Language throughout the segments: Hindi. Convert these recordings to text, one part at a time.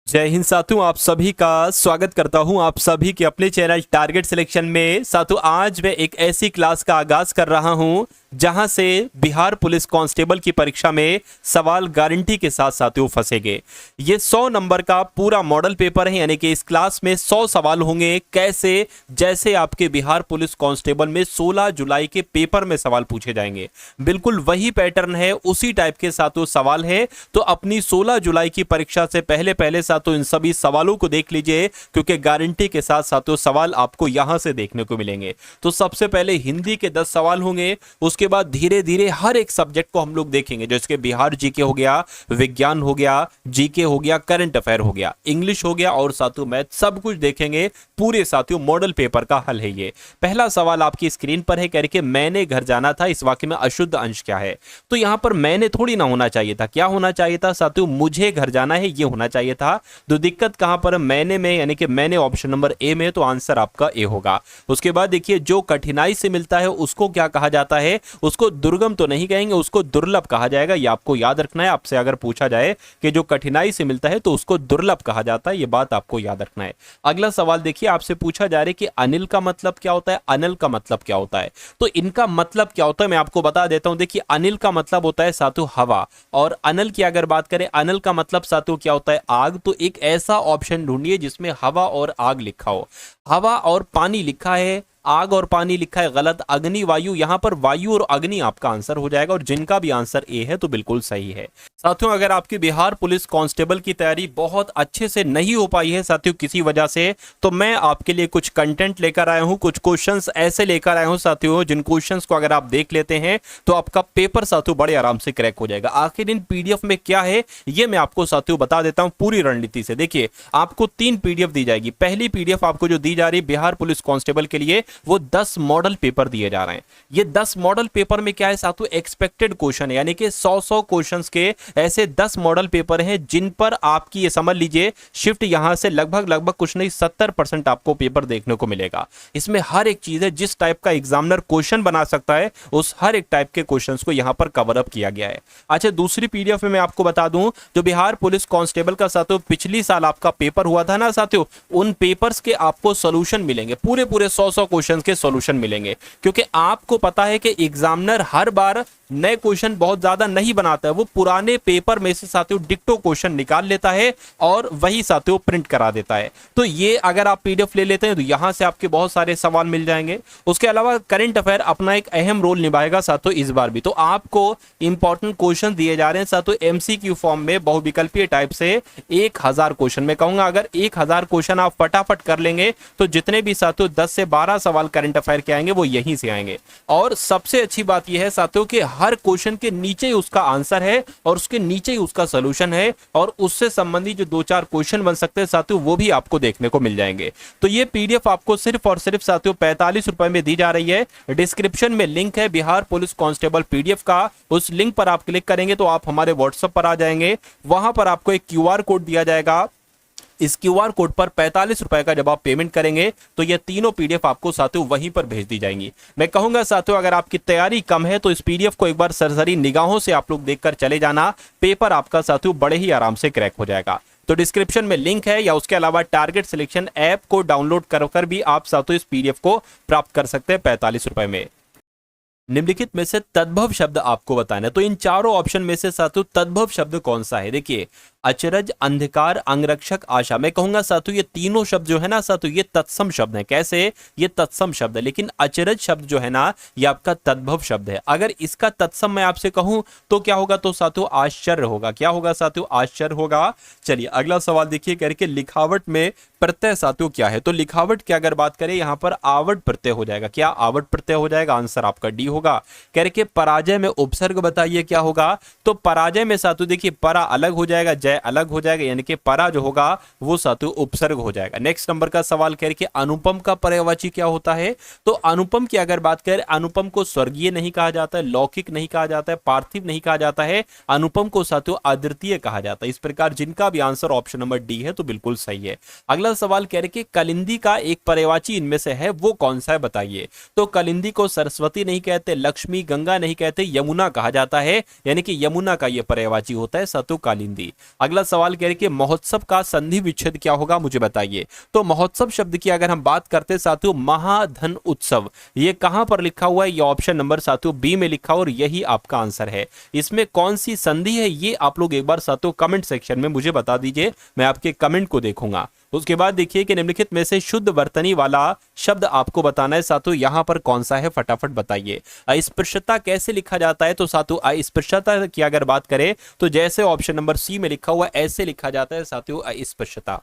जय हिंद साथियों, आप सभी का स्वागत करता हूं आप सभी के अपने चैनल टारगेट सिलेक्शन में। साथियों, आज मैं एक ऐसी क्लास का आगाज कर रहा हूं जहां से बिहार पुलिस कांस्टेबल की परीक्षा में सवाल गारंटी के साथ साथियों फंसेंगे। ये 100 नंबर का पूरा मॉडल पेपर है, यानी कि इस क्लास में 100 सवाल होंगे। कैसे? जैसे आपके बिहार पुलिस कांस्टेबल में 16 जुलाई के पेपर में सवाल पूछे जाएंगे, बिल्कुल वही पैटर्न है, उसी टाइप के साथियों सवाल है। तो अपनी 16 जुलाई की परीक्षा से पहले पहले साथियों इन सभी सवालों को देख लीजिए, क्योंकि गारंटी के साथ साथियों सवाल आपको यहां से देखने को मिलेंगे। तो सबसे पहले हिंदी के 10 सवाल होंगे, उसके बाद धीरे धीरे हर एक सब्जेक्ट को हम लोग देखेंगे, जैसे बिहार जीके हो गया, विज्ञान हो गया, जीके हो गया, करंट अफेयर हो गया, इंग्लिश हो गया और साथियों मैथ, सब कुछ देखेंगे। पूरे साथियों मॉडल पेपर का हल है ये। पहला सवाल आपकी स्क्रीन पर है, कह रहे कि मैंने घर जाना था, इस वाक्य में अशुद्ध अंश क्या है? तो यहां पर मैंने थोड़ी ना होना चाहिए था, क्या होना चाहिए था साथियों? मुझे घर जाना है, ये होना चाहिए था। तो दिक्कत कहां पर? मैंने में, यानी कि मैंने ऑप्शन नंबर ए में, तो आंसर आपका ए होगा। उसके बाद देखिए, जो कठिनाई से मिलता है उसको क्या कहा जाता है? उसको दुर्गम तो नहीं कहेंगे, उसको दुर्लभ कहा जाएगा। ये आपको याद रखना है। आपसे अगर पूछा जाए कि जो कठिनाई से मिलता है तो उसको दुर्लभ कहा जाता है, ये बात आपको याद रखना है। अगला सवाल देखिए, आपसे पूछा जा रहा है कि अनिल का मतलब क्या होता है, अनल का मतलब क्या होता है? तो इनका मतलब क्या होता है मैं आपको बता देता हूं। देखिए, अनिल का मतलब होता है साथियों हवा, और अनल की अगर बात करें, अनल का मतलब साथियों क्या होता है? आग। तो एक ऐसा ऑप्शन ढूंढिए जिसमें हवा और आग लिखा हो। हवा और पानी लिखा है, आग और पानी लिखा है, गलत। अग्नि वायु, यहां पर वायु और अग्नि आपका आंसर हो जाएगा, और जिनका भी आंसर ए है तो बिल्कुल सही है। साथियों, अगर आपकी बिहार पुलिस कांस्टेबल की तैयारी बहुत अच्छे से नहीं हो पाई है साथियों किसी वजह से, तो मैं आपके लिए कुछ कंटेंट लेकर आया हूं, कुछ क्वेश्चंस ऐसे लेकर आया हूं साथियों, जिन क्वेश्चंस को अगर आप देख लेते हैं तो आपका पेपर साथियों बड़े आराम से क्रैक हो जाएगा। आखिर इन पीडीएफ में क्या है ये मैं आपको साथियों बता देता हूं पूरी रणनीति से। देखिए, आपको 3 पीडीएफ दी जाएगी। पहली पीडीएफ आपको जो दी जा रही है बिहार पुलिस कांस्टेबल के लिए, वो 10 मॉडल पेपर दिए जा रहे हैं। ये 10 मॉडल पेपर में क्या है साथियों? एक्सपेक्टेड क्वेश्चन है, यानी कि 100 क्वेश्चंस के ऐसे 10 मॉडल पेपर हैं जिन पर आपकी, ये समझ लीजिए, शिफ्ट यहां से लगभग कुछ नहीं 70% आपको पेपर देखने को मिलेगा। इसमें हर एक चीज है, जिस टाइप का एग्जामिनर क्वेश्चन बना सकता है उस हर एक टाइप के क्वेश्चंस को यहां पर कवर अप किया गया है। अच्छा, दूसरी पीडीएफ में मैं आपको बता दूं, जो बिहार पुलिस कांस्टेबल का साथियों पिछली साल आपका पेपर हुआ था ना साथियों, उन पेपर्स के आपको सॉल्यूशन मिलेंगे, पूरे 100 क्वेश्चन के सॉल्यूशन मिलेंगे। क्योंकि आपको पता है कि एग्जामिनर हर बार नए क्वेश्चन बहुत ज्यादा नहीं बनाता है, वो पुराने पेपर में से साथियों डिक्टो क्वेश्चन निकाल लेता है और वही साथियों प्रिंट करा देता है। तो ये अगर आप पीडीएफ ले लेते हैं तो यहां से आपके बहुत सारे सवाल मिल जाएंगे। उसके अलावा करंट अफेयर अपना एक अहम रोल निभाएगा साथियों इस बार भी। तो आपको इंपॉर्टेंट क्वेश्चन दिए जा रहे हैं साथियों एमसीक्यू फॉर्म में, बहुविकल्पीय टाइप से 1000 क्वेश्चन। मैं कहूंगा अगर 1000 क्वेश्चन आप फटाफट कर लेंगे तो जितने भी साथियों 10 से 12 सवाल करंट अफेयर के आएंगे वो यहीं से आएंगे। और सबसे अच्छी बात यह है साथियों कि हर क्वेश्चन के नीचे ही उसका आंसर है और उसके नीचे ही उसका सॉल्यूशन है, और उससे संबंधित जो 2-4 क्वेश्चन बन सकते हैं साथियों वो भी आपको देखने को मिल जाएंगे। तो ये पीडीएफ आपको सिर्फ और सिर्फ साथियों 45 रुपए में दी जा रही है। डिस्क्रिप्शन में लिंक है बिहार पुलिस कांस्टेबल पीडीएफ का, उस लिंक पर आप क्लिक करेंगे तो आप हमारे व्हाट्सएप पर आ जाएंगे। वहां पर आपको एक क्यूआर कोड दिया जाएगा। इस क्यूआर कोड पर 45 रुपए का जब आप पेमेंट करेंगे तो ये तीनों पीडीएफ आपको साथियों वहीं पर भेज दी जाएंगी। मैं कहूंगा साथियों, अगर आपकी तैयारी कम है तो इस पीडीएफ को एक बार सरसरी निगाहों से आप लोग देखकर चले जाना, पेपर आपका साथियों बड़े ही आराम से क्रैक हो जाएगा। तो डिस्क्रिप्शन में लिंक है, या उसके अलावा टारगेट सिलेक्शन ऐप को डाउनलोड कर भी आप साथियों इस पीडीएफ को प्राप्त कर सकते हैं 45 रुपए में। निम्नलिखित में से तद्भव शब्द आपको बताना है। तो इन चारों ऑप्शन में से साथियों तद्भव शब्द कौन सा है? देखिए, अचरज, अंधकार, अंगरक्षक, आशा। मैं कहूंगा साथियों ये तीनों शब्द जो है ना साथियों ये तत्सम शब्द हैं। कैसे? ये तत्सम शब्द है, लेकिन अचरज शब्द जो है ना ये आपका तद्भव शब्द है। अगर इसका तत्सम मैं आपसे कहूं तो क्या होगा? तो साथियों आश्चर्य होगा। क्या होगा साथियों? आश्चर्य होगा। चलिए अगला सवाल देखिए, करके लिखावट में प्रत्यय साथियों क्या है? तो लिखावट की अगर बात करें यहां पर आवड प्रत्यय हो जाएगा। क्या आवड प्रत्यय हो जाएगा? आंसर आपका डी होगा। कह रहे कि पराजय में उपसर्ग बताइए क्या होगा? तो पराजय में साथियों देखिए परा अलग हो जाएगा, जय अलग हो जाएगा, यानी कि परा जो होगा वो साथियों उपसर्ग हो जाएगा। नेक्स्ट नंबर का सवाल कह रहे कि अनुपम का पर्यायवाची क्या होता है? तो अनुपम की अगर बात करें, अनुपम को स्वर्गीय नहीं कहा जाता है, लौकिक नहीं कहा जाता है, पार्थिव नहीं कहा जाता है, अनुपम को साथियों अद्वितीय कहा जाता है। इस प्रकार जिनका भी आंसर ऑप्शन नंबर डी है तो बिल्कुल सही है। अगला सवाल कह रहे कि कलिंदी का एक पर्यायवाची इनमें से है, वो कौन सा है बताइए? तो कलिंदी को सरस्वती नहीं कहते, लक्ष्मी, गंगा नहीं कहते, यमुना कहा जाता है, यानी कि यमुना का यह पर्यायवाची होता है साथियों कालिंदी। अगला सवाल कह रहे कि महोत्सव का संधि विच्छेद क्या होगा, मुझे बताइए। तो महोत्सव शब्द की अगर हम बात करते हैं साथियों, महाधन उत्सव, ये कहां पर लिखा हुआ है, ये ऑप्शन नंबर साथियों बी में लिखा, और यही आपका आंसर है। इसमें कौन सी संधि है ये आप लोग एक बार साथियों कमेंट सेक्शन में मुझे बता दीजिए, मैं आपके कमेंट को देखूंगा। उसके बाद देखिए कि निम्नलिखित में से शुद्ध वर्तनी वाला शब्द आपको बताना है साथियों, यहां पर कौन सा है, फटाफट बताइए। अस्पृश्यता कैसे लिखा जाता है, तो साथियों अस्पृश्यता की अगर बात करें तो जैसे ऑप्शन नंबर सी में लिखा हुआ ऐसे लिखा जाता है साथियों अस्पृश्यता।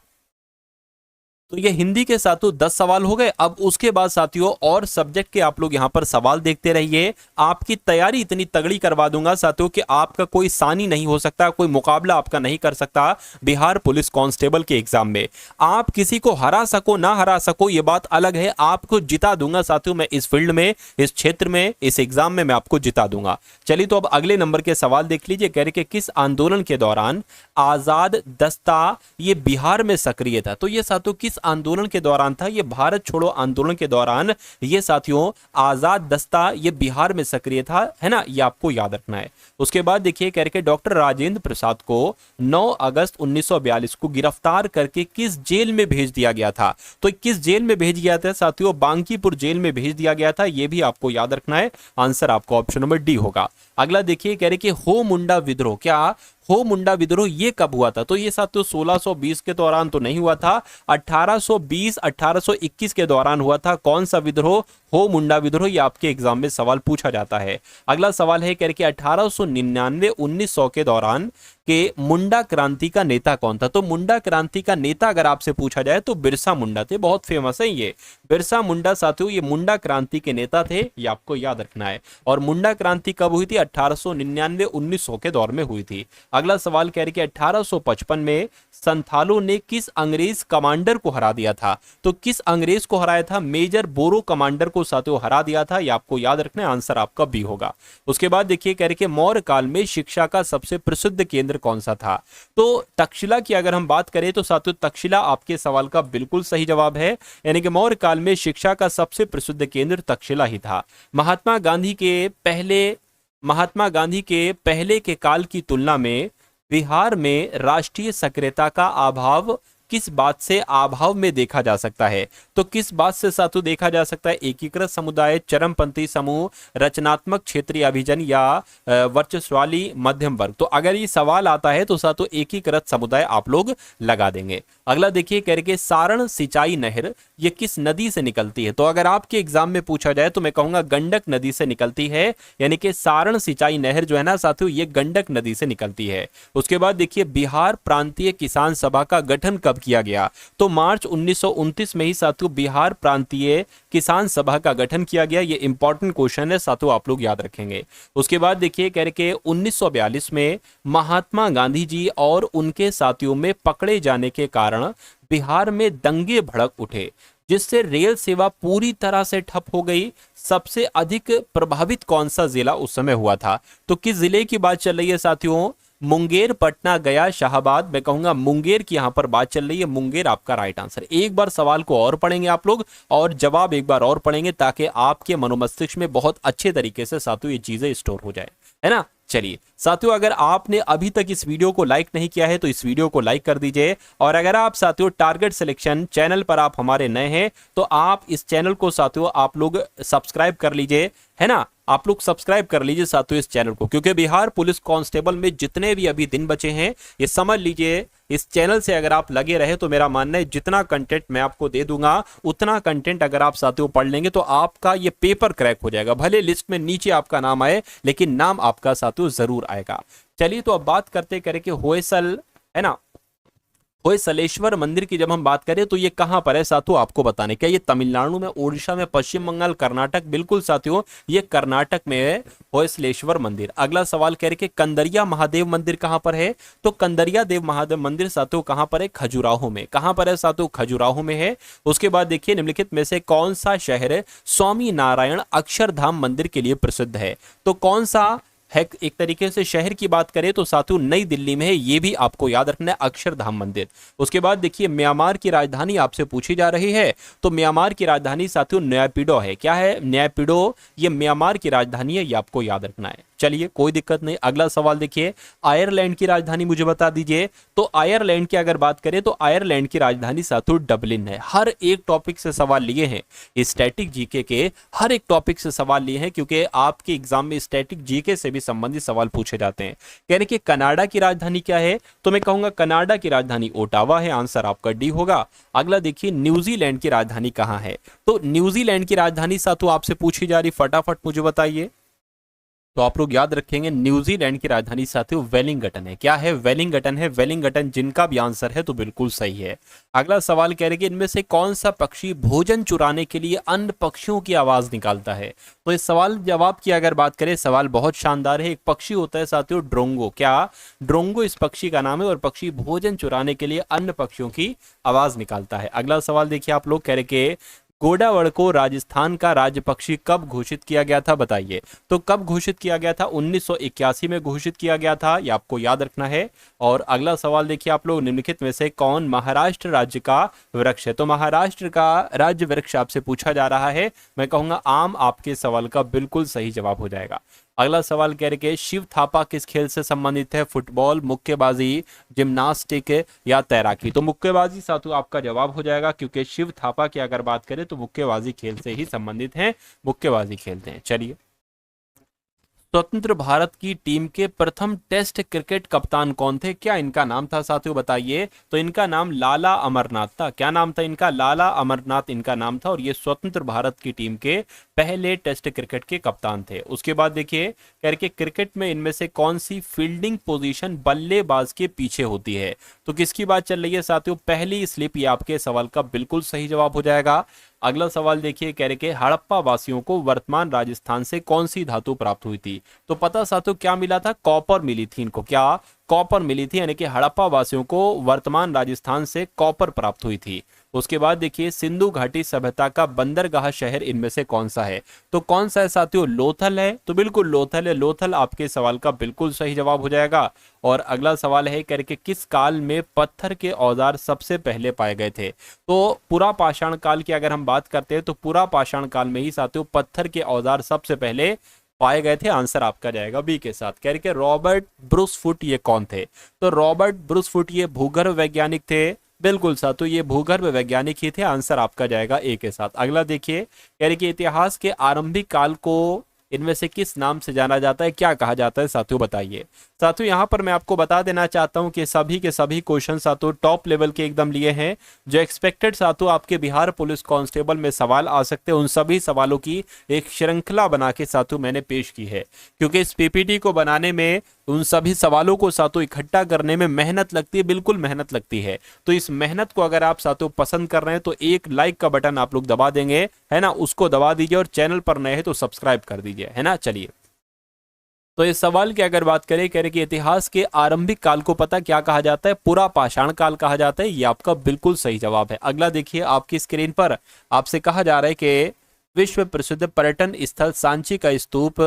तो ये हिंदी के साथियों 10 सवाल हो गए। अब उसके बाद साथियों और सब्जेक्ट के आप लोग यहां पर सवाल देखते रहिए, आपकी तैयारी इतनी तगड़ी करवा दूंगा साथियों कि आपका कोई सानी नहीं हो सकता, कोई मुकाबला आपका नहीं कर सकता बिहार पुलिस कांस्टेबल के एग्जाम में। आप किसी को हरा सको ना हरा सको ये बात अलग है, आपको जिता दूंगा साथियों मैं इस फील्ड में, इस क्षेत्र में, इस एग्जाम में मैं आपको जिता दूंगा। चलिए तो अब अगले नंबर के सवाल देख लीजिए। कह रहे कि किस आंदोलन के दौरान आजाद दस्ता ये बिहार में सक्रिय था। तो ये साथियों किस आंदोलन के दौरान था, ये भारत छोड़ो आंदोलन के दौरान ये साथियों आजाद दस्ता ये बिहार में सक्रिय था, है ना, ये आपको याद रखना है। उसके बाद देखिए कह रहे डॉक्टर राजेंद्र प्रसाद को 9 अगस्त 1942 को गिरफ्तार करके किस जेल में भेज दिया गया था। तो किस जेल में भेज गया था साथियों, बांकीपुर जेल में भेज दिया गया था, ये भी आपको याद रखना है। आंसर आपको ऑप्शन नंबर डी होगा। अगला देखिए कह रहे कि हो मुंडा विद्रोह, क्या हो मुंडा विद्रोह ये कब हुआ था। तो ये साथियों 1620 के दौरान तो नहीं हुआ था, 1820 1821 के दौरान हुआ था। कौन सा विद्रोह, हो मुंडा विद्रोह, ये आपके एग्जाम में सवाल पूछा जाता है। अगला सवाल है कह रहे कि 1899 1900 के दौरान कि मुंडा क्रांति का नेता कौन था। तो मुंडा क्रांति का नेता अगर आपसे पूछा जाए तो बिरसा मुंडा थे, बहुत फेमस है ये बिरसा मुंडा साथियों, ये मुंडा क्रांति के नेता थे, ये आपको याद रखना है। और मुंडा क्रांति कब हुई थी, 1899 1900 के दौर में हुई थी। अगला सवाल कह रहे कि 1855 में संथालों ने किस अंग्रेज कमांडर को हरा दिया था। तो किस अंग्रेज को हराया था, मेजर बोरो कमांडर को साथियों हरा दिया था, ये आपको याद रखना है। आंसर आपका बी होगा। उसके बाद देखिए कह रहे कि मौर्य काल में शिक्षा का सबसे प्रसिद्ध केंद्र कौन सा था। तो तक्षशिला की अगर हम बात करें तो साथियों तक्षशिला आपके सवाल का बिल्कुल सही जवाब है, यानी कि मौर्य काल में शिक्षा का सबसे प्रसिद्ध केंद्र तक्षशिला ही था। महात्मा गांधी के पहले के काल की तुलना में बिहार में राष्ट्रीय सक्रियता का अभाव किस बात से अभाव में देखा जा सकता है। तो किस बात से साथियों देखा जा सकता है, एकीकृत समुदाय, चरमपंथी समूह, रचनात्मक क्षेत्रीय अभिजन या वर्चस्वाली मध्यम वर्ग। तो अगर ये सवाल आता है तो साथियों एकीकृत समुदाय आप लोग लगा देंगे। अगला देखिए कह रहे कि सारण सिंचाई नहर ये किस नदी से निकलती है। तो अगर आपके एग्जाम में पूछा जाए तो मैं कहूंगा गंडक नदी से निकलती है, यानी कि सारण सिंचाई नहर जो है ना साथियों ये गंडक नदी से निकलती है। उसके बाद देखिए बिहार प्रांतीय किसान सभा का गठन कब किया गया। तो मार्च 1929 में ही साथियों बिहार प्रांतीय किसान सभा का गठन किया गया। ये इंपॉर्टेंट क्वेश्चन है साथियों, आप लोग याद रखेंगे। उसके बाद देखिए कह रहे कि 1942 में महात्मा गांधी जी और उनके साथियों में पकड़े जाने के कारण बिहार में दंगे भड़क उठे, जिससे रेल सेवा पूरी तरह से ठप हो गई। सबसे अधिक प्रभावित कौन सा जिला उस समय हुआ था। तो किस जिले की बात चल रही है साथियों, मुंगेर, पटना, गया, शाहबाद। मैं कहूंगा मुंगेर की यहां पर बात चल रही है, मुंगेर आपका राइट आंसर। एक बार सवाल को और पढ़ेंगे आप लोग और जवाब एक बार और पढ़ेंगे ताकि आपके मनोमस्तिष्क में बहुत अच्छे तरीके से साथियों ये चीजें स्टोर हो जाए, है ना। चलिए साथियों अगर आपने अभी तक इस वीडियो को लाइक नहीं किया है तो इस वीडियो को लाइक कर दीजिए, और अगर आप साथियों टारगेट सिलेक्शन चैनल पर आप हमारे नए हैं तो आप इस चैनल को साथियों आप लोग सब्सक्राइब कर लीजिए, है ना। आप लोग सब्सक्राइब कर लीजिए साथियों इस चैनल को, क्योंकि बिहार पुलिस कांस्टेबल में जितने भी अभी दिन बचे हैं ये समझ लीजिए इस चैनल से अगर आप लगे रहे तो मेरा मानना है जितना कंटेंट मैं आपको दे दूंगा उतना कंटेंट अगर आप साथियों पढ़ लेंगे तो आपका ये पेपर क्रैक हो जाएगा। भले लिस्ट में नीचे आपका नाम आए लेकिन नाम आपका साथियों जरूर आएगा। चलिए तो अब बात करते करें कि होयसल, है ना, होयसलेश्वर मंदिर की जब हम बात करें तो ये कहां पर है साथियों आपको बताने। क्या ये तमिलनाडु में, उड़ीसा में, पश्चिम बंगाल, कर्नाटक? बिल्कुल साथियों ये कर्नाटक में है होयसलेश्वर मंदिर। अगला सवाल कह रहे कि कंदरिया महादेव मंदिर कहां पर है। तो कंदरिया देव महादेव मंदिर साथियों कहां पर है, खजुराहो में। कहां पर है साथियों, खजुराहो में है। उसके बाद देखिए निम्नलिखित में से कौन सा शहर स्वामी नारायण अक्षरधाम मंदिर के लिए प्रसिद्ध है। तो कौन सा है, एक तरीके से शहर की बात करें तो साथियों नई दिल्ली में है, ये भी आपको याद रखना है अक्षरधाम मंदिर। उसके बाद देखिए म्यांमार की राजधानी आपसे पूछी जा रही है, तो म्यांमार की राजधानी साथियों न्यायपिडो है। क्या है, न्यायपिडो, ये म्यांमार की राजधानी है, ये आपको याद रखना है। चलिए कोई दिक्कत नहीं। अगला सवाल देखिए, आयरलैंड की राजधानी मुझे बता दीजिए। तो आयरलैंड की अगर बात करें तो आयरलैंड की राजधानी साथियों डबलिन है। हर एक टॉपिक से सवाल लिए हैं, स्टैटिक जीके के हर एक टॉपिक से सवाल लिए हैं, क्योंकि आपके एग्जाम में स्टैटिक जीके से भी संबंधित सवाल पूछे जाते हैं। कहने कि कनाडा की राजधानी क्या है, तो मैं कहूंगा कनाडा की राजधानी ओटावा है, आंसर आपका डी होगा। अगला देखिए, न्यूजीलैंड की राजधानी कहां है, तो न्यूजीलैंड की राजधानी साथियों आपसे पूछी जा रही, फटाफट मुझे बताइए। तो आप लोग याद रखेंगे न्यूजीलैंड की राजधानी साथियों वेलिंगटन है। क्या है, वेलिंगटन है, वेलिंगटन जिनका भी आंसर है तो बिल्कुल सही है। अगला सवाल कह रहे कि इनमें से कौन सा पक्षी भोजन चुराने के लिए अन्य पक्षियों की आवाज निकालता है। तो इस सवाल जवाब की अगर बात करें, सवाल बहुत शानदार है। एक पक्षी होता है साथियों ड्रोंगो, क्या ड्रोंगो इस पक्षी का नाम है, और पक्षी भोजन चुराने के लिए अन्य पक्षियों की आवाज निकालता है। अगला सवाल देखिए, आप लोग कह रहे कि गोडावड़ को राजस्थान का राज्य पक्षी कब घोषित किया गया था, बताइए। तो कब घोषित किया गया था, 1981 में घोषित किया गया था, ये आपको याद रखना है। और अगला सवाल देखिए, आप लोग निम्नलिखित में से कौन महाराष्ट्र राज्य का वृक्ष है। तो महाराष्ट्र का राज्य वृक्ष आपसे पूछा जा रहा है, मैं कहूंगा आम आपके सवाल का बिल्कुल सही जवाब हो जाएगा। अगला सवाल कह रहे कि शिव थापा किस खेल से संबंधित है, फुटबॉल, मुक्केबाजी, जिम्नास्टिक या तैराकी। तो मुक्केबाजी साथियों आपका जवाब हो जाएगा, क्योंकि शिव थापा की अगर बात करें तो मुक्केबाजी खेल से ही संबंधित हैं, मुक्केबाजी खेलते हैं। चलिए, स्वतंत्र भारत की टीम के प्रथम टेस्ट क्रिकेट कप्तान कौन थे, क्या इनका नाम था साथियों, बताइए। तो इनका नाम लाला अमरनाथ था। क्या नाम था इनका, लाला अमरनाथ इनका नाम था, और ये स्वतंत्र भारत की टीम के पहले टेस्ट क्रिकेट के कप्तान थे। उसके बाद देखिए, कह रहे कि क्रिकेट में इनमें से कौन सी फील्डिंग पोजीशन बल्लेबाज के पीछे होती है। तो किसकी बात चल रही है साथियों, पहली स्लिप, ये आपके सवाल का बिल्कुल सही जवाब हो जाएगा। अगला सवाल देखिए, कह रहे कि हड़प्पा वासियों को वर्तमान राजस्थान से कौन सी धातु प्राप्त हुई थी। तो पता साथियों क्या मिला था, कॉपर मिली थी इनको, क्या कॉपर मिली थी, यानी कि हड़प्पा वासियों को वर्तमान राजस्थान से कॉपर प्राप्त हुई थी। उसके बाद देखिए, सिंधु घाटी सभ्यता का बंदरगाह शहर इनमें से कौन सा है। तो कौन सा है साथियों, लोथल है। तो बिल्कुल लोथल है, लोथल आपके सवाल का बिल्कुल सही जवाब हो जाएगा। और अगला सवाल है, करके किस काल में पत्थर के औजार सबसे पहले पाए गए थे। तो पुरा पाषाण काल की अगर हम बात करते हैं तो पुरा पाषाण काल में ही साथियों पत्थर के औजार सबसे पहले पाए गए थे, आंसर आपका जाएगा बी के साथ। कह रहे कि रॉबर्ट ब्रूसफुट ये कौन थे। तो रॉबर्ट ब्रूसफुट ये भूगर्भ वैज्ञानिक थे, बिल्कुल साथियों ये भूगर्भ वैज्ञानिक ही थे, आंसर आपका जाएगा ए के साथ। अगला देखिए, कह रहे कि इतिहास के आरंभिक काल को इनमें से किस नाम से जाना जाता है, क्या कहा जाता है साथियों, बताइए। साथियों यहाँ पर मैं आपको बता देना चाहता हूँ कि सभी के सभी क्वेश्चन साथियों टॉप लेवल के एकदम लिए हैं, जो एक्सपेक्टेड साथियों आपके बिहार पुलिस कांस्टेबल में सवाल आ सकते हैं, उन सभी सवालों की एक श्रृंखला बना के साथियों मैंने पेश की है। क्योंकि इस पीपीटी को बनाने में, उन सभी सवालों को साथियों इकट्ठा करने में मेहनत लगती है, बिल्कुल मेहनत लगती है। तो इस मेहनत को अगर आप साथियों पसंद कर रहे हैं तो एक लाइक का बटन आप लोग दबा देंगे, है ना, उसको दबा दीजिए, और चैनल पर नए हैं तो सब्सक्राइब कर दीजिए, है ना। चलिए, तो इस सवाल की अगर बात करें, कह रहे कि इतिहास के आरंभिक काल को पता क्या कहा जाता है, पुरा पाषाण काल कहा जाता है, ये आपका बिल्कुल सही जवाब है। अगला देखिए, आपकी स्क्रीन पर आपसे कहा जा रहा है कि विश्व प्रसिद्ध पर्यटन स्थल सांची का स्तूप,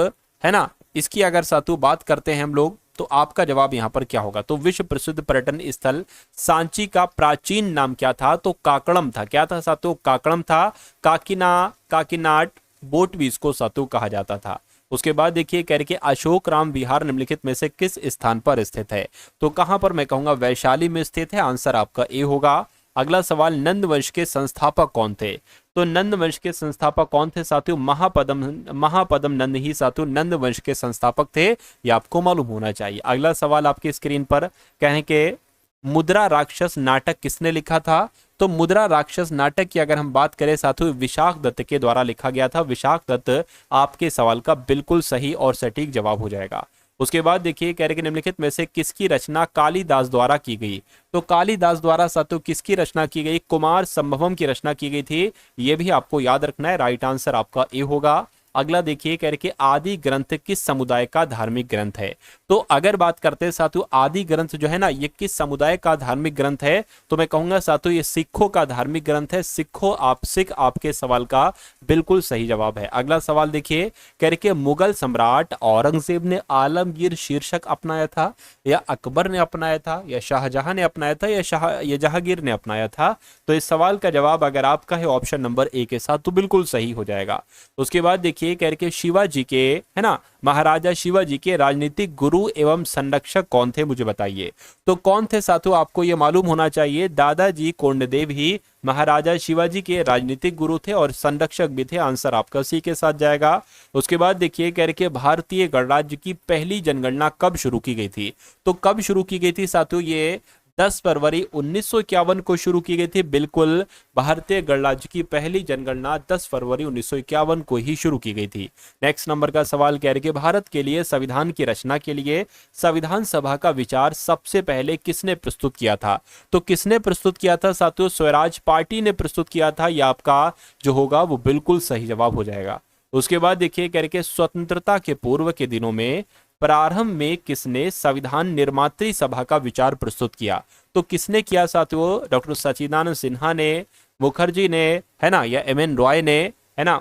है ना, इसकी अगर साथियों बात करते हैं हम लोग तो आपका जवाब यहाँ पर क्या होगा। तो विश्व प्रसिद्ध पर्यटन स्थल सांची का प्राचीन नाम क्या था, तो काकड़म था। क्या था साथियों, काकड़म था। काकीनाड बोट भी इसको साथियों कहा जाता था। उसके बाद देखिए, कह रहे कि अशोक राम विहार निम्नलिखित में से किस स्थान पर स्थित है। तो कहां पर, मैं कहूंगा वैशाली में स्थित है, आंसर आपका ए होगा। अगला सवाल, नंद वंश के संस्थापक कौन थे। तो नंद वंश के संस्थापक कौन थे साथियों, महापद्म नंद ही साथियों नंद वंश के संस्थापक थे, ये आपको मालूम होना चाहिए। अगला सवाल आपकी स्क्रीन पर, कहें कि मुद्रा राक्षस नाटक किसने लिखा था। तो मुद्रा राक्षस नाटक की अगर हम बात करें साथियों, विशाख दत्त के द्वारा लिखा गया था। विशाख दत्त आपके सवाल का बिल्कुल सही और सटीक जवाब हो जाएगा। उसके बाद देखिए, कह रहे कि निम्नलिखित में से किसकी रचना कालिदास द्वारा की गई। तो कालिदास द्वारा साथियों किसकी रचना की गई, कुमार संभवम की रचना की गई थी, यह भी आपको याद रखना है, राइट आंसर आपका ए होगा। अगला देखिए, कह रहे कि आदि ग्रंथ किस समुदाय का धार्मिक ग्रंथ है। तो अगर बात करते हैं साथियों आदि ग्रंथ जो है ना, ये किस समुदाय का धार्मिक ग्रंथ है, तो मैं कहूंगा साथियों ये सिखों का धार्मिक ग्रंथ है। सिख आपके सवाल का बिल्कुल सही जवाब है। अगला सवाल देखिए, कह रहे कि मुगल सम्राट औरंगजेब ने आलमगीर शीर्षक अपनाया था, या अकबर ने अपनाया था, या शाहजहां ने अपनाया था, या जहांगीर ने अपनाया था। तो इस सवाल का जवाब अगर आपका है ऑप्शन नंबर ए के साथ, तो बिल्कुल सही हो जाएगा। उसके बाद देखिए, कह रहे कि शिवाजी के, है ना, महाराजा शिवाजी के राजनीतिक गुरु एवं संरक्षक कौन थे, मुझे बताइए। तो कौन थे साथियों, आपको ये मालूम होना चाहिए, दादाजी कोंडदेव ही महाराजा शिवाजी के राजनीतिक गुरु थे और संरक्षक भी थे। आंसर आपका सी के साथ जाएगा। उसके बाद देखिए कह रहे भारतीय गणराज्य की पहली जनगणना कब शुरू की गई थी। तो कब शुरू की गई थी साथियों, ये 10 फरवरी 1951 को शुरू की गई थी। बिल्कुल, भारतीय गणराज्य की पहली जनगणना 10 फरवरी 1951 को ही शुरू की गई थी। नेक्स्ट नंबर का सवाल कह रहे कि भारत के लिए संविधान की रचना के लिए संविधान सभा का विचार सबसे पहले किसने प्रस्तुत किया था। तो किसने प्रस्तुत किया था साथियों, स्वराज पार्टी ने प्रस्तुत किया था। यह आपका जो होगा वो बिल्कुल सही जवाब हो जाएगा। उसके बाद देखिए कह रहे कि स्वतंत्रता के पूर्व के दिनों में प्रारंभ में किसने संविधान निर्मात्री सभा का विचार प्रस्तुत किया। तो किसने किया साथियों, डॉक्टर सच्चिदानंद सिन्हा ने, मुखर्जी ने, है ना, या एम.एन. रॉय ने, है ना,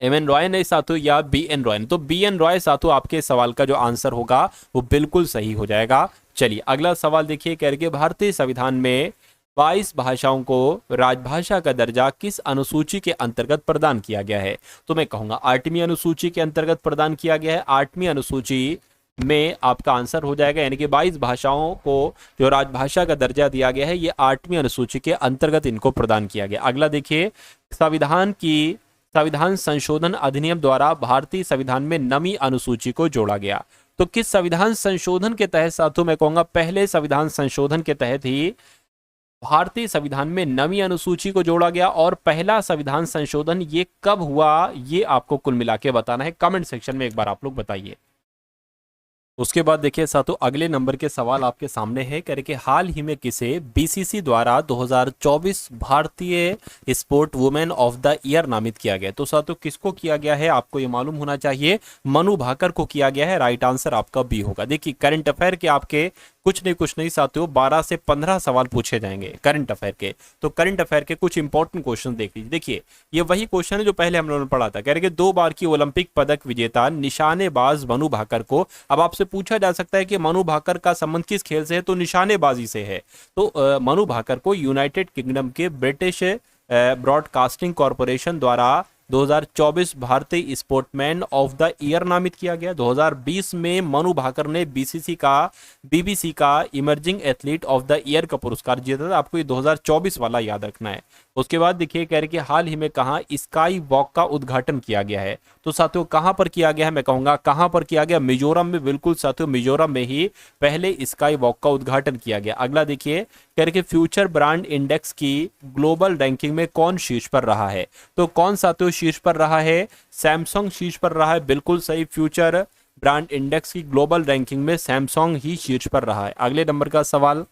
एम.एन. रॉय ने साथियों, या बी.एन. रॉय ने। तो बी.एन. रॉय साथियों आपके सवाल का जो आंसर होगा वो बिल्कुल सही हो जाएगा। चलिए अगला सवाल देखिए कह रहे भारतीय संविधान में 22 भाषाओं को राजभाषा का दर्जा किस अनुसूची के अंतर्गत प्रदान किया गया है। तो मैं कहूंगा 8वीं अनुसूची के अंतर्गत प्रदान किया गया है। 8वीं अनुसूची में आपका आंसर हो जाएगा, यानी कि 22 भाषाओं को जो राजभाषा का दर्जा दिया गया है ये 8वीं अनुसूची के अंतर्गत इनको प्रदान किया गया। अगला देखिए, संविधान संशोधन अधिनियम द्वारा भारतीय संविधान में नवीं अनुसूची को जोड़ा गया। तो किस संविधान संशोधन के तहत साथियों, मैं कहूंगा पहले संविधान संशोधन के तहत ही भारतीय संविधान में नवीं अनुसूची को जोड़ा गया। और पहला संविधान संशोधन ये कब हुआ, ये आपको कुल मिला के बताना है। कमेंट सेक्शन में एक बार आप लोग बताइए। उसके बाद देखिए साथियों अगले नंबर के सवाल आपके सामने है, कह रहे कि हाल ही में किसे बीसीसी द्वारा 2024 भारतीय sport women of the year नामित किया गया। तो साथियों किसको किया गया है, आपको ये मालूम होना चाहिए, मनु भाकर को किया गया है। राइट आंसर आपका बी होगा। देखिए करंट अफेयर के आपके कुछ नहीं साथियों 12 से 15 सवाल पूछे जाएंगे करंट अफेयर के। तो करंट अफेयर के कुछ इंपॉर्टेंट क्वेश्चन देख लीजिए। देखिए ये वही क्वेश्चन है जो पहले हम लोगों ने पढ़ा था। कह रहे कि 2 बार की ओलंपिक पदक विजेता निशानेबाज मनु भाकर को, अब आपसे पूछा जा सकता है कि मनु भाकर का संबंध किस खेल से है, तो निशानेबाजी से है। तो मनु भाकर को यूनाइटेड किंगडम के ब्रिटिश ब्रॉडकास्टिंग कॉरपोरेशन द्वारा 2024 भारतीय स्पोर्टमैन ऑफ द ईयर नामित किया गया। 2020 में मनु भाकर ने बीबीसी का emerging athlete of the year का पुरस्कार जीता था। आपको ये 2024 वाला याद रखना है। उसके बाद देखिए कह रहे कि हाल ही में कहाँ स्काई वॉक का उद्घाटन किया गया है। तो साथियों कहां पर किया गया है, मैं कहूंगा कहां पर किया गया, मिजोरम में। बिल्कुल साथियों मिजोरम में ही पहले स्काई वॉक का उद्घाटन किया गया। अगला देखिए कह रहे कि फ्यूचर ब्रांड इंडेक्स की ग्लोबल रैंकिंग में कौन शीर्ष पर रहा है। तो कौन साथियों शीर्ष पर रहा है, सैमसंग शीर्ष पर रहा है। बिल्कुल सही, फ्यूचर ब्रांड इंडेक्स की ग्लोबल रैंकिंग में सैमसंग ही शीर्ष पर रहा है। अगले नंबर का सवाल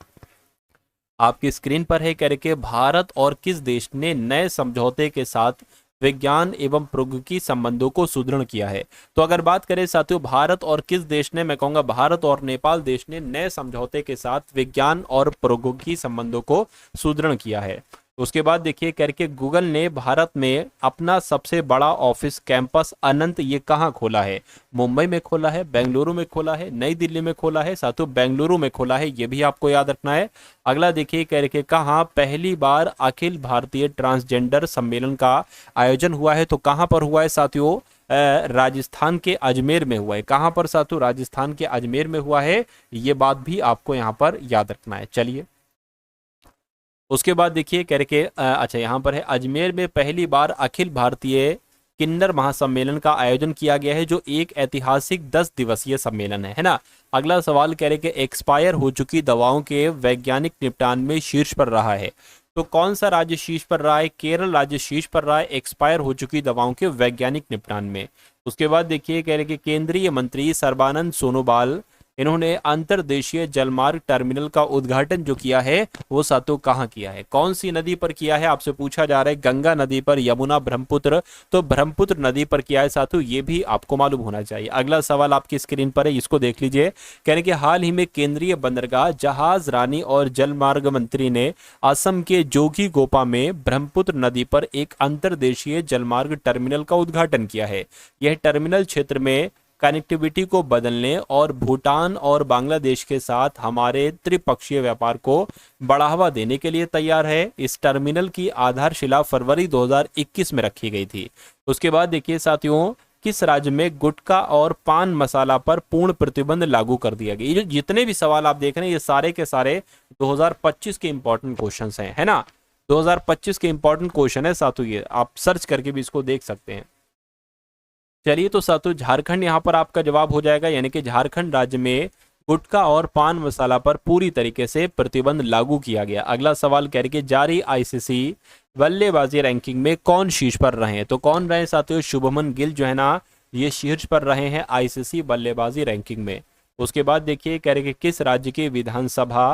आपकी स्क्रीन पर है, कह रहे कि भारत और किस देश ने नए समझौते के साथ विज्ञान एवं प्रौद्योगिकी संबंधों को सुदृढ़ किया है। तो अगर बात करें साथियों भारत और किस देश ने, मैं कहूंगा भारत और नेपाल देश ने नए समझौते के साथ विज्ञान और प्रौद्योगिकी संबंधों को सुदृढ़ किया है। उसके बाद देखिए करके गूगल ने भारत में अपना सबसे बड़ा ऑफिस कैंपस अनंत ये कहाँ खोला है। मुंबई में खोला है, बेंगलुरु में खोला है, नई दिल्ली में खोला है। साथियों बेंगलुरु में खोला है, ये भी आपको याद रखना है। अगला देखिए कह रहे कहाँ पहली बार अखिल भारतीय ट्रांसजेंडर सम्मेलन का आयोजन हुआ है। तो कहाँ पर हुआ है साथियों, राजस्थान के अजमेर में हुआ है। कहाँ पर साथियों, राजस्थान के अजमेर में हुआ है। ये बात भी आपको यहाँ पर याद रखना है। चलिए उसके बाद देखिए कह रहे अच्छा यहाँ पर है अजमेर में पहली बार अखिल भारतीय किन्नर महासम्मेलन का आयोजन किया गया है, जो एक ऐतिहासिक 10 दिवसीय सम्मेलन है ना। अगला सवाल कह रहे कि एक्सपायर हो चुकी दवाओं के वैज्ञानिक निपटान में शीर्ष पर रहा है। तो कौन सा राज्य शीर्ष पर रहा है, केरल राज्य शीर्ष पर रहा है एक्सपायर हो चुकी दवाओं के वैज्ञानिक निपटान में। उसके बाद देखिए कह रहे कि केंद्रीय मंत्री सर्बानंद सोनोवाल इन्होंने अंतरदेशीय जलमार्ग टर्मिनल का उद्घाटन जो किया है वो साथियों कहाँ किया है, कौन सी नदी पर किया है। आपसे पूछा जा रहा है गंगा नदी पर, यमुना, ब्रह्मपुत्र। तो ब्रह्मपुत्र नदी पर किया है साथियों, ये भी आपको मालूम होना चाहिए। अगला सवाल आपकी स्क्रीन पर है, इसको देख लीजिए। कहने के हाल ही में केंद्रीय बंदरगाह, जहाज रानी और जलमार्ग मंत्री ने असम के जोगीघोपा में ब्रह्मपुत्र नदी पर एक अंतरदेशीय जलमार्ग टर्मिनल का उद्घाटन किया है। यह टर्मिनल क्षेत्र में कनेक्टिविटी को बदलने और भूटान और बांग्लादेश के साथ हमारे त्रिपक्षीय व्यापार को बढ़ावा देने के लिए तैयार है। इस टर्मिनल की आधारशिला फरवरी 2021 में रखी गई थी। उसके बाद देखिए साथियों किस राज्य में गुटखा और पान मसाला पर पूर्ण प्रतिबंध लागू कर दिया गया। ये जो जितने भी सवाल आप देख रहे हैं ये सारे के सारे 2025 के इंपॉर्टेंट क्वेश्चंस हैं, है ना। 2025 के इंपॉर्टेंट क्वेश्चन है साथियों, ये आप सर्च करके भी इसको देख सकते हैं। चलिए तो साथियों झारखंड यहाँ पर आपका जवाब हो जाएगा, यानी कि झारखंड राज्य में गुटखा और पान मसाला पर पूरी तरीके से प्रतिबंध लागू किया गया। अगला सवाल कह रहे कि जारी आईसीसी बल्लेबाजी रैंकिंग में कौन शीर्ष पर रहे हैं। तो कौन रहे साथियों, शुभमन गिल जो है ना ये शीर्ष पर रहे हैं आईसीसी बल्लेबाजी रैंकिंग में। उसके बाद देखिए कह रहे कि किस राज्य की विधानसभा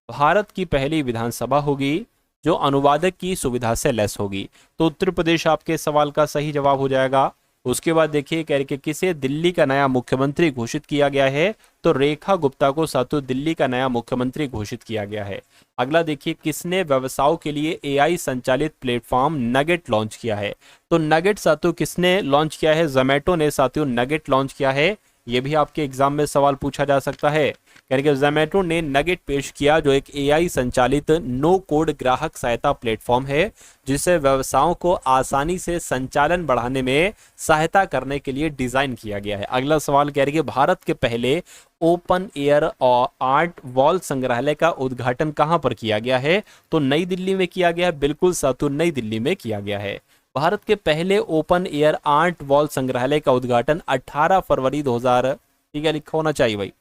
भारत की पहली विधानसभा होगी जो अनुवादक की सुविधा से लैस होगी। तो उत्तर प्रदेश आपके सवाल का सही जवाब हो जाएगा। उसके बाद देखिए कह रहे कि किसे दिल्ली का नया मुख्यमंत्री घोषित किया गया है। तो रेखा गुप्ता को साथियों दिल्ली का नया मुख्यमंत्री घोषित किया गया है। अगला देखिए किसने व्यवसायों के लिए एआई संचालित प्लेटफॉर्म नगेट लॉन्च किया है। तो नगेट साथियों किसने लॉन्च किया है, जोमैटो ने साथियों नगेट लॉन्च किया है। ये भी आपके एग्जाम में सवाल पूछा जा सकता है। यानी कि जोमैटो ने नगेट पेश किया जो एक एआई संचालित नो कोड ग्राहक सहायता प्लेटफॉर्म है जिसे व्यवसायों को आसानी से संचालन बढ़ाने में सहायता करने के लिए डिजाइन किया गया है। अगला सवाल कह रही है भारत के पहले ओपन एयर और आर्ट वॉल संग्रहालय का उद्घाटन कहां पर किया गया है। तो नई दिल्ली में किया गया है, बिल्कुल साथियों नई दिल्ली में किया गया है। भारत के पहले ओपन एयर आर्ट वॉल संग्रहालय का उद्घाटन 18 फरवरी 2000, ठीक है लिखा होना चाहिए भाई,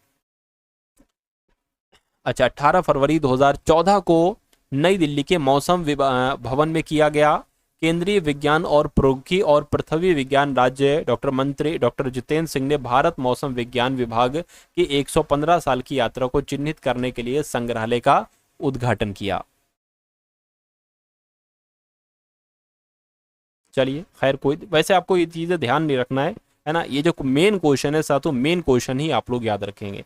अच्छा 18 फरवरी 2014 को नई दिल्ली के मौसम भवन में किया गया। केंद्रीय विज्ञान और प्रौद्योगिकी और पृथ्वी विज्ञान राज्य डॉक्टर मंत्री डॉक्टर जितेंद्र सिंह ने भारत मौसम विज्ञान विभाग की 115 साल की यात्रा को चिन्हित करने के लिए संग्रहालय का उद्घाटन किया। चलिए खैर कोई, वैसे आपको ये चीजें ध्यान नहीं रखना है ना। ये जो मेन क्वेश्चन है साथियों मेन क्वेश्चन ही आप लोग याद रखेंगे।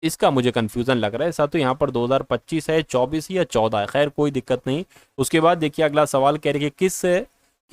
इसका मुझे कंफ्यूजन लग रहा है साथियों, यहाँ पर 2025 है 24 या 14 है, खैर कोई दिक्कत नहीं। उसके बाद देखिए अगला सवाल कह रही है किस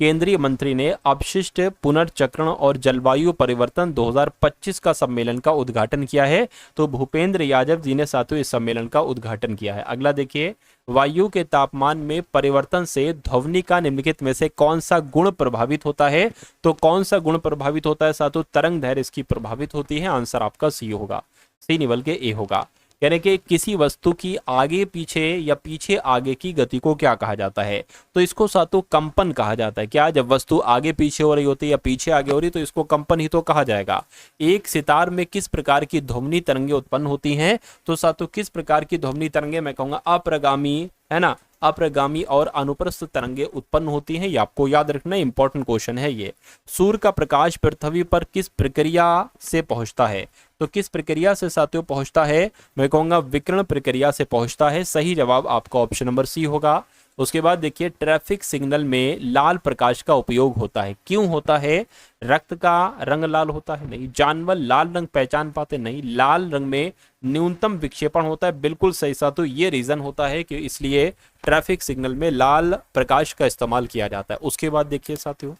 केंद्रीय मंत्री ने अपशिष्ट पुनर्चक्रण और जलवायु परिवर्तन 2025 का सम्मेलन का उद्घाटन किया है। तो भूपेंद्र यादव जी ने साथियों इस सम्मेलन का उद्घाटन किया है। अगला देखिए वायु के तापमान में परिवर्तन से ध्वनि का निम्नलिखित में से कौन सा गुण प्रभावित होता है। तो कौन सा गुण प्रभावित होता है साथियों, तरंग दैर्घ्य इसकी प्रभावित होती है। आंसर आपका सी होगा, सी नहीं बल्कि ए होगा। यानी कि किसी वस्तु की आगे पीछे या पीछे आगे की गति को क्या कहा जाता है। तो इसको साथियों कंपन कहा जाता है। क्या, जब वस्तु आगे पीछे हो रही होती है या पीछे आगे हो रही तो इसको कंपन ही तो कहा जाएगा। एक सितार में किस प्रकार की ध्वनि तरंगे उत्पन्न होती हैं। तो साथियों किस प्रकार की ध्वनि तरंगे, मैं कहूंगा अप्रगामी, है ना, अप्रगामी और अनुप्रस्थ तरंगे उत्पन्न होती हैं। ये आपको याद रखना, इंपॉर्टेंट क्वेश्चन है ये। सूर्य का प्रकाश पृथ्वी पर किस प्रक्रिया से पहुंचता है। तो किस प्रक्रिया से साथियों पहुंचता है, मैं कहूंगा विकिरण प्रक्रिया से पहुंचता है। सही जवाब आपका ऑप्शन नंबर सी होगा। उसके बाद देखिए ट्रैफिक सिग्नल में लाल प्रकाश का उपयोग होता है, क्यों होता है। रक्त का रंग लाल होता है, नहीं। जानवर लाल रंग पहचान पाते, नहीं। लाल रंग में न्यूनतम विक्षेपण होता है, बिल्कुल सही साथियों। ये रीजन होता है कि इसलिए ट्रैफिक सिग्नल में लाल प्रकाश का इस्तेमाल किया जाता है। उसके बाद देखिए साथियों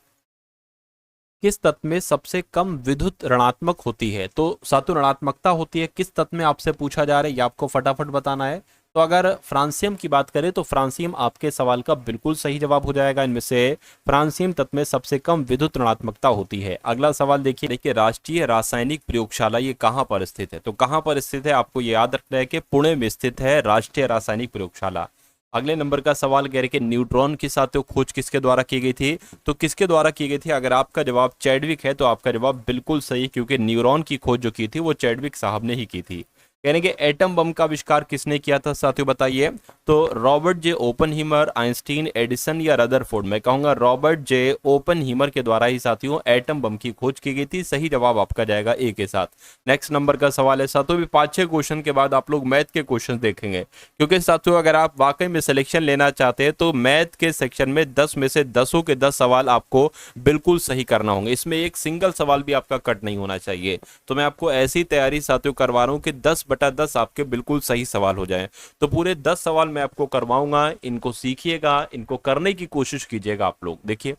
किस तत्व में सबसे कम विद्युत ऋणात्मक होती है। तो साथियों ऋणात्मकता होती है किस तत्व में, आपसे पूछा जा रहा है, ये आपको फटाफट बताना है। तो अगर फ्रांसियम की बात करें तो फ्रांसियम आपके सवाल का बिल्कुल सही जवाब हो जाएगा। इनमें से फ्रांसियम तत्व में सबसे कम विद्युत ऋणात्मकता होती है। अगला सवाल देखिए राष्ट्रीय रासायनिक प्रयोगशाला ये कहाँ पर स्थित है। तो कहाँ पर स्थित है, आपको ये याद रखना है कि पुणे में स्थित है राष्ट्रीय रासायनिक प्रयोगशाला। अगले नंबर का सवाल कह रहे कि न्यूट्रॉन की साथियों खोज किसके द्वारा की गई थी। तो किसके द्वारा की गई थी, अगर आपका जवाब चैडविक है तो आपका जवाब बिल्कुल सही, क्योंकि न्यूट्रॉन की खोज जो की थी वो चैडविक साहब ने ही की थी। यानी कि एटम बम का आविष्कार किसने किया था साथियों बताइए। तो रॉबर्ट जे ओपनहीमर, आइंस्टीन, एडिसन या रदरफोर्ड। मैं कहूंगा रॉबर्ट जे ओपनहीमर के द्वारा ही साथियों एटम बम की खोज की गई थी। सही जवाब आपका जाएगा ए के साथ। नेक्स्ट नंबर का सवाल है साथियों भी 5-6 क्वेश्चन के बाद आप लोग मैथ के क्वेश्चन देखेंगे, क्योंकि साथियों अगर आप वाकई में सिलेक्शन लेना चाहते हैं तो मैथ के सेक्शन में 10 में से 10 के 10 सवाल आपको बिल्कुल सही करना होंगे। इसमें एक सिंगल सवाल भी आपका कट नहीं होना चाहिए। तो मैं आपको ऐसी तैयारी साथियों करवा रहा हूं कि 10/10 आपके बिल्कुल सही सवाल हो जाएं। तो पूरे 10 सवाल मैं आपको करवाऊंगा, इनको सीखिएगा, इनको करने की कोशिश कीजिएगा आप लोग। देखिए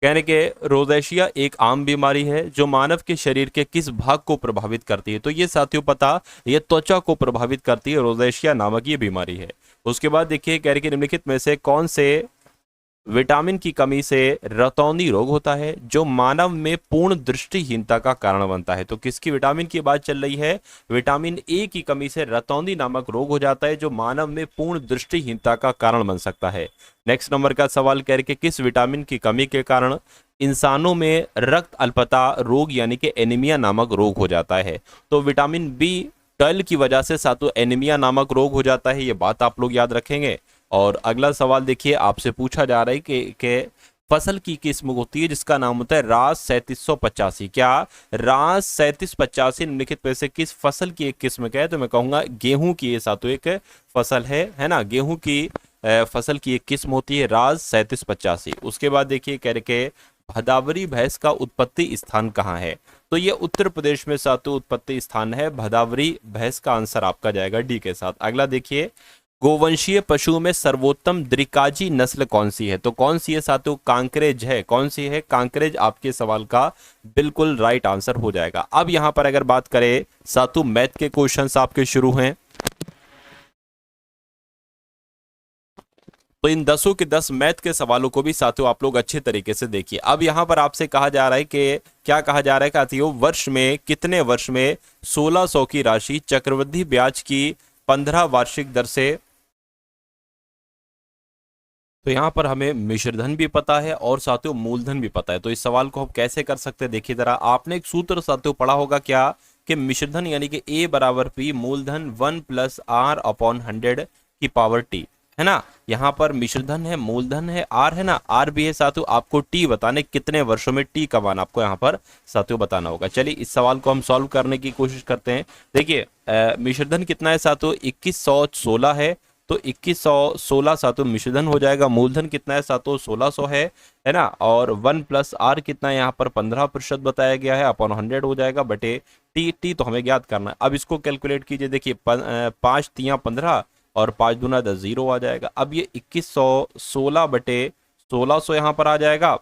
कहने के रोज़ेशिया एक आम बीमारी है जो मानव के शरीर के किस भाग को प्रभावित करती है। तो ये साथियों पता, ये त्वचा को प्रभावित करती है, रोज़ेशिया नामक ये बीमारी है। उसके बाद देखिए कह रहे कि निम्नलिखित में से कौन से विटामिन की कमी से रतौंधी रोग होता है जो मानव में पूर्ण दृष्टिहीनता का कारण बनता है। तो किसकी विटामिन की बात चल रही है? विटामिन ए की कमी से रतौंधी नामक रोग हो जाता है जो मानव में पूर्ण दृष्टिहीनता का कारण बन सकता है। नेक्स्ट नंबर का सवाल कह रहे कि किस विटामिन की कमी के कारण इंसानों में रक्त अल्पता रोग यानी कि एनीमिया नामक रोग हो जाता है। तो विटामिन B12 की वजह से सातों एनीमिया नामक रोग हो जाता है, ये बात आप लोग याद रखेंगे। और अगला सवाल देखिए, आपसे पूछा जा रहा है कि फसल की किस्म होती है जिसका नाम होता है रास 3785। क्या रास 3785 निम्नलिखित में से किस फसल की एक किस्म का है? तो मैं कहूंगा गेहूं की ये सातों एक फसल है ना। गेहूं की फसल की एक किस्म होती है राज 3785। उसके बाद देखिए कह रहे के भदावरी भैंस का उत्पत्ति स्थान कहाँ है? तो ये उत्तर प्रदेश में सातों उत्पत्ति स्थान है भदावरी भैंस का। आंसर आपका जाएगा डी के साथ। अगला देखिए, गोवंशीय पशु में सर्वोत्तम द्रिकाजी नस्ल कौन सी है? तो कौन सी है सातों? कांकरेज है। कौन सी है? कांकरेज आपके सवाल का बिल्कुल राइट आंसर हो जाएगा। अब यहां पर अगर बात करें सातों मैथ के क्वेश्चंस आपके शुरू हैं, तो इन 10 के 10 मैथ के सवालों को भी साथियों आप लोग अच्छे तरीके से देखिए। अब यहां पर आपसे कहा जा रहा है कि क्या कहा जा रहा है साथियों, वर्ष में कितने वर्ष में 1600 की राशि चक्रवृद्धि ब्याज की 15 वार्षिक दर से। तो यहां पर हमें मिश्रधन भी पता है और साथियों मूलधन भी पता है। तो इस सवाल को हम कैसे कर सकते हैं, देखिए जरा, आपने एक सूत्र साथियों पढ़ा होगा क्या, कि मिश्रधन यानी कि A बराबर P मूलधन 1 प्लस R अपॉन 100 की पावर T, है ना। यहाँ पर मिश्रधन है, मूलधन है, R है ना, R भी है साथियों। आपको T बताने कितने वर्षों में T कब आना आपको यहाँ पर साथियों बताना होगा। चलिए इस सवाल को हम सॉल्व करने की कोशिश करते हैं। देखिए मिश्रधन कितना है साथियों, 2116 है। तो 2116 सातों मिश्रधन हो जाएगा। मूलधन कितना है सातों, 1600 है ना। और 1 प्लस R कितना है यहाँ पर 15% बताया गया है, अपॉन 100 हो जाएगा बटे टी तो हमें ज्ञात करना है। अब इसको कैलकुलेट कीजिए, देखिए 5 तियां 15 और 5 दूना 10, 0 आ जाएगा। अब ये 2116 बटे 1600 यहाँ पर आ जाएगा,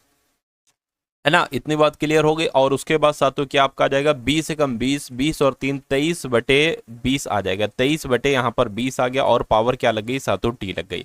है ना। इतनी बात क्लियर हो गई। और उसके बाद साथियों क्या आपका आ जाएगा, 20 से कम 20, 20 और 3 23 बटे 20 आ जाएगा। 23 बटे यहाँ पर 20 आ गया और पावर क्या लग गई साथियों, T लग गई।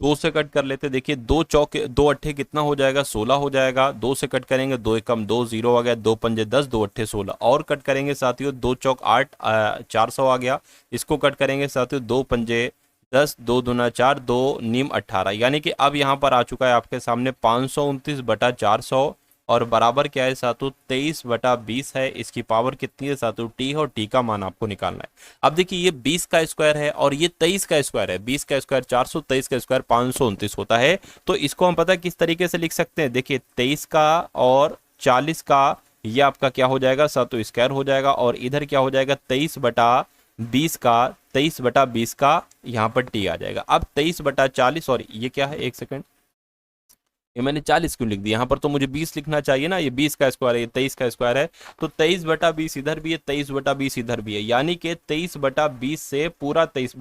2 से कट कर लेते, देखिए 2 चौके 2 अट्ठे कितना हो जाएगा, 16 हो जाएगा। 2 से कट करेंगे, 2 एकम 2, 0 आ गया। 2 पंजे 10, 2 अट्ठे 16 और कट करेंगे साथियों, 2 चौक 8, 400 आ गया। इसको कट करेंगे साथियों, 2 पंजे 10, 2 दूना 4, 2 नीम 18, यानी कि अब यहाँ पर आ चुका है आपके सामने 529 बटा 400 और बराबर क्या है साथियों, 23 बटा 20 है। इसकी पावर कितनी है साथियों, T है, और T का मान आपको निकालना है। अब देखिए ये 20 का स्क्वायर है और ये 23 का स्क्वायर है। 20 का स्क्वायर 400, 23 का स्क्वायर 529 होता है। तो इसको हम पता है किस तरीके से लिख सकते हैं, देखिए 23 का और 40 का ये आपका क्या हो जाएगा साथियों, स्क्वायर हो जाएगा। और इधर क्या हो जाएगा, 23 बटा 20 का 23 बटा 20 का यहाँ पर T आ जाएगा। अब 23 बटा 40 और ये क्या है, एक सेकंड, ये मैंने 40 क्यों लिख दिया, यहाँ पर तो मुझे 20 लिखना चाहिए ना। ये 20 का स्क्वायर है, ये 23 का स्क्वायर है। तो 23 बटा 20 इधर भी है, 23 बटा 20 इधर भी है, यानी कि 23 बटा 20 से पूरा 23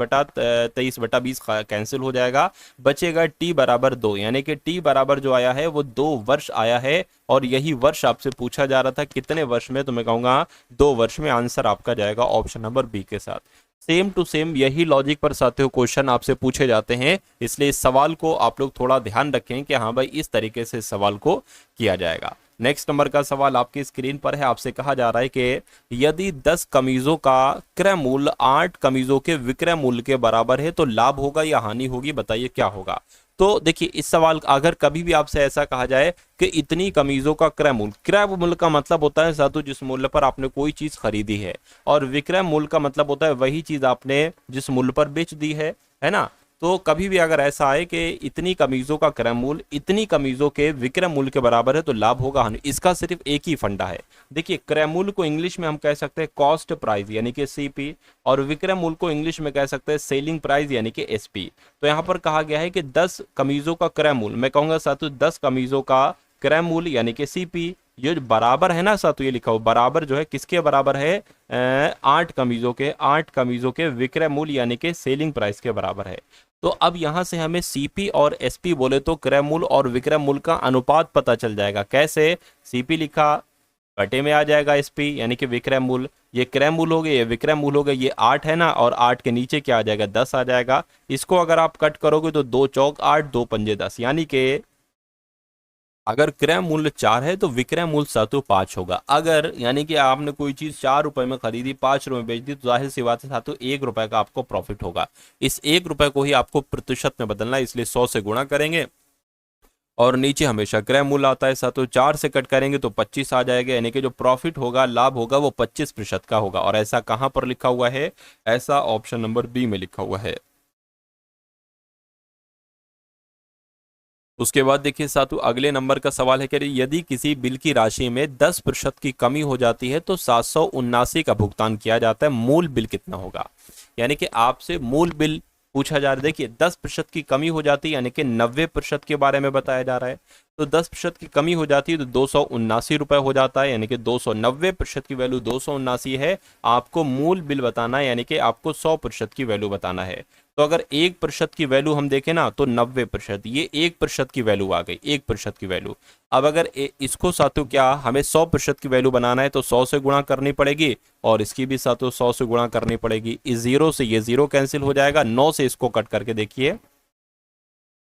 बटा 20 कैंसिल हो जाएगा। बचेगा T बराबर 2, यानी कि T बराबर जो आया है वो 2 वर्ष आया है। और यही वर्ष आपसे पूछा जा रहा था कितने वर्ष में, तो मैं कहूंगा 2 वर्ष में। आंसर आपका जाएगा ऑप्शन नंबर बी के साथ। सेम टू सेम यही लॉजिक पर साथियों क्वेश्चन आपसे पूछे जाते हैं, इसलिए इस सवाल को आप लोग थोड़ा ध्यान रखें कि हाँ भाई इस तरीके से सवाल को किया जाएगा। नेक्स्ट नंबर का सवाल आपकी स्क्रीन पर है। आपसे कहा जा रहा है कि यदि 10 कमीजों का क्रय मूल्य 8 कमीजों के विक्रय मूल्य के बराबर है तो लाभ होगा या हानि होगी, बताइए क्या होगा। तो देखिए इस सवाल अगर कभी भी आपसे ऐसा कहा जाए कि इतनी कमीजों का क्रय मूल्य का मतलब होता है साथियों जिस मूल्य पर आपने कोई चीज खरीदी है, और विक्रय मूल्य का मतलब होता है वही चीज आपने जिस मूल्य पर बेच दी है ना। तो कभी भी अगर ऐसा आए कि इतनी कमीजों का क्रय मूल्य इतनी कमीजों के विक्रय मूल्य के बराबर है तो लाभ होगा हानि, इसका सिर्फ एक ही फंडा है। देखिए क्रय मूल्य को इंग्लिश में हम कह सकते हैं कॉस्ट प्राइस यानी कि CP, और विक्रय मूल्य को इंग्लिश में कह सकते हैं सेलिंग प्राइस यानी कि SP। तो यहाँ पर कहा गया है कि 10 कमीजों का क्रय मूल्य, मैं कहूंगा साथियों 10 कमीजों का क्रय मूल्य यानी कि CP, ये जो बराबर है ना साथियों, ये लिखा हो बराबर जो है किसके बराबर है, 8 कमीजों के विक्रय मूल्य यानी कि सेलिंग प्राइस के बराबर है। तो अब यहां से हमें CP और SP बोले तो क्रय मूल्य और विक्रय मूल्य का अनुपात पता चल जाएगा। कैसे, CP लिखा बटे में आ जाएगा SP यानी कि विक्रय मूल्य, ये क्रय मूल्य हो गए, ये विक्रय मूल्य हो गए, ये 8 है ना, और 8 के नीचे क्या आ जाएगा, 10 आ जाएगा। इसको अगर आप कट करोगे तो 2 चौक 8, 2 पंजे 10, यानी कि अगर क्रय मूल्य 4 है तो विक्रय मूल्य सातु 5 होगा। अगर यानी कि आपने कोई चीज 4 रुपए में खरीदी, 5 रुपए में बेच दी, तो जाहिर सी बात है सातु 1 रुपए का आपको प्रॉफिट होगा। इस 1 रुपए को ही आपको प्रतिशत में बदलना है, इसलिए 100 से गुणा करेंगे और नीचे हमेशा क्रय मूल्य आता है सातु 4 से कट करेंगे तो 25 आ जाएगा, यानी कि जो प्रॉफिट होगा, लाभ होगा, वो 25% का होगा। और ऐसा कहां पर लिखा हुआ है? ऐसा ऑप्शन नंबर बी में लिखा हुआ है। उसके बाद देखिए सातु अगले नंबर का सवाल है कि यदि किसी बिल की राशि में 10% की कमी हो जाती है तो 779 का भुगतान किया जाता है, मूल बिल कितना होगा? यानी कि आपसे मूल बिल पूछा जा रहा है। देखिए 10% की कमी हो जाती है यानी कि 90% के बारे में बताया जा रहा है। तो 10% की कमी हो जाती है तो 279 रुपए हो जाता है, यानी कि 290% की वैल्यू 279 है। आपको मूल बिल बताना है, यानी कि आपको 100% की वैल्यू बताना है। तो अगर 1% की वैल्यू हम देखें ना तो 90%, ये 1% की वैल्यू आ गई, 1% की वैल्यू। अब अगर इसको साथों क्या हमें 100% की वैल्यू बनाना है तो 100 से गुणा करनी पड़ेगी और इसकी भी साथों 100 से गुणा करनी पड़ेगी। इस जीरो से ये जीरो कैंसिल हो जाएगा, 9 से इसको कट करके देखिए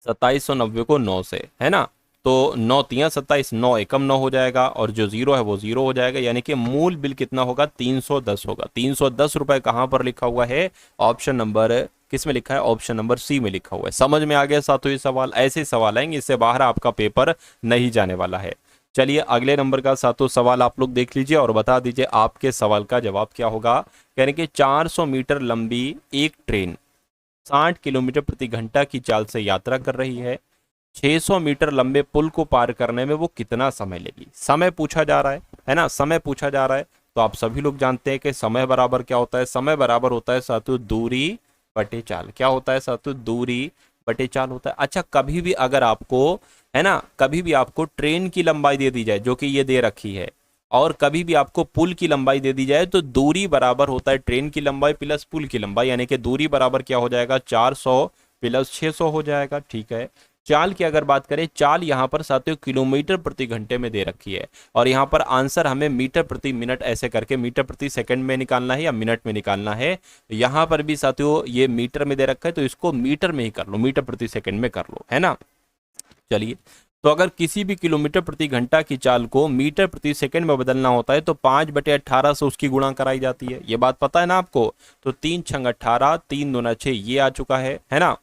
2790 को 9 से, है ना, तो 9 तिया 27, 9 एकम 9 हो जाएगा और जो जीरो है वो जीरो हो जाएगा, यानी कि मूल बिल कितना होगा? 310 होगा। 310 रुपए कहां पर लिखा हुआ है? ऑप्शन नंबर किस में लिखा है? ऑप्शन नंबर सी में लिखा हुआ है। समझ में आ गया साथों ये सवाल? ऐसे सवाल आएंगे, इससे बाहर आपका पेपर नहीं जाने वाला है। चलिए अगले नंबर का सातों सवाल आप लोग देख लीजिए और बता दीजिए आपके सवाल का जवाब क्या होगा। यानी कि 400 मीटर लंबी एक ट्रेन 60 किलोमीटर प्रति घंटा की चाल से यात्रा कर रही है। 600 मीटर लंबे पुल को पार करने में वो कितना समय लेगी? समय पूछा जा रहा है ना, समय पूछा जा रहा है। तो आप सभी लोग जानते हैं कि समय बराबर क्या होता है? समय बराबर होता है सातु दूरी बटे चाल। क्या होता है सातु? दूरी बटे चाल होता है। अच्छा, कभी भी अगर आपको, है ना, कभी भी आपको ट्रेन की लंबाई दे दी जाए जो कि ये दे रखी है, और कभी भी आपको पुल की लंबाई दे दी जाए, तो दूरी बराबर होता है ट्रेन की लंबाई प्लस पुल की लंबाई, यानी कि दूरी बराबर क्या हो जाएगा? 400 प्लस 600 हो जाएगा। ठीक है। चाल की अगर बात करें, चाल यहाँ पर साथियों किलोमीटर प्रति घंटे में दे रखी है और यहाँ पर आंसर हमें मीटर प्रति मिनट ऐसे करके मीटर प्रति सेकंड में निकालना है या मिनट में निकालना है। यहाँ पर भी साथियों ये मीटर में दे रखा है तो इसको मीटर में ही कर लो, मीटर प्रति सेकंड में कर लो, है ना। चलिए, तो अगर किसी भी किलोमीटर प्रति घंटा की चाल को मीटर प्रति सेकंड में बदलना होता है तो 5/18 से उसकी गुणा कराई जाती है। ये बात पता है ना आपको? तो 3 छंग 18, 3 दूना 6, ये आ चुका है ना।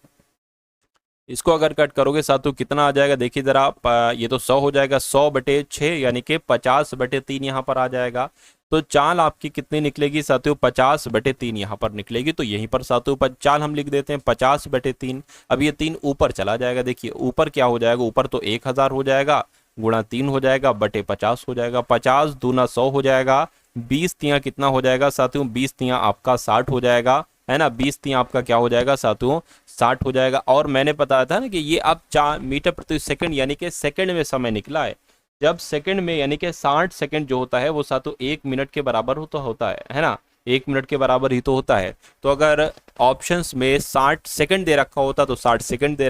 इसको अगर कट करोगे साथियों कितना आ जाएगा? देखिए जरा, ये तो 100 हो जाएगा, 100/6 यानी कि 50/3 यहाँ पर आ जाएगा। तो चाल आपकी कितनी निकलेगी साथियों? 50/3 यहाँ पर निकलेगी। तो यहीं पर साथियों चाल हम लिख देते हैं 50/3। अब ये 3 ऊपर चला जाएगा, देखिए ऊपर क्या हो जाएगा? ऊपर तो 1000 हो जाएगा, गुणा 3 हो जाएगा, बटे 50 हो जाएगा। 50 दूना 100 हो जाएगा। 20 तिया कितना हो जाएगा साथियों? 20 तिया आपका 60 हो जाएगा, है ना। 20 तिया आपका क्या हो जाएगा साथियों? 60 हो जाएगा। और मैंने बताया था ना कि ये अब 4 मीटर प्रति सेकंड यानी कि सेकंड में समय निकला है। जब सेकंड में यानी कि 60 सेकंड जो होता है वो साथियों 1 मिनट के बराबर होता है ना। 1 मिनट के बराबर ही तो होता है। तो अगर ऑप्शंस में 60 सेकंड दे रखा होता तो 60 सेकंड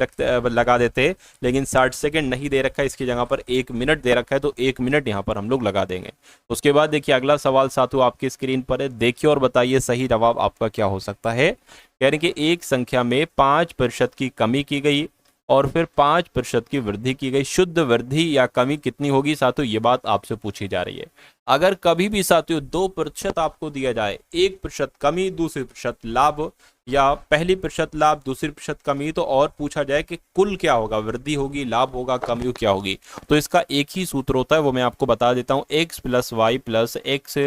लगा देते, लेकिन 60 सेकंड नहीं दे रखा है, इसकी जगह पर 1 मिनट दे रखा है तो 1 मिनट यहाँ पर हम लोग लगा देंगे। उसके बाद देखिए अगला सवाल साथियों आपकी स्क्रीन पर है, देखिए और बताइए सही जवाब आपका क्या हो सकता है। यानी कि एक संख्या में 5% की कमी की गई और फिर 5% की वृद्धि की गई, शुद्ध वृद्धि या कमी कितनी होगी साथियों? ये बात आपसे पूछी जा रही है। अगर कभी भी साथियों 2% आपको दिया जाए, 1% कमी, दूसरी प्रतिशत लाभ, या पहली प्रतिशत लाभ दूसरी प्रतिशत कमी, तो और पूछा जाए कि कुल क्या होगा? वृद्धि होगी, लाभ होगा, कमी क्या होगी? तो इसका एक ही सूत्र होता है, वो मैं आपको बता देता हूं, x + y + x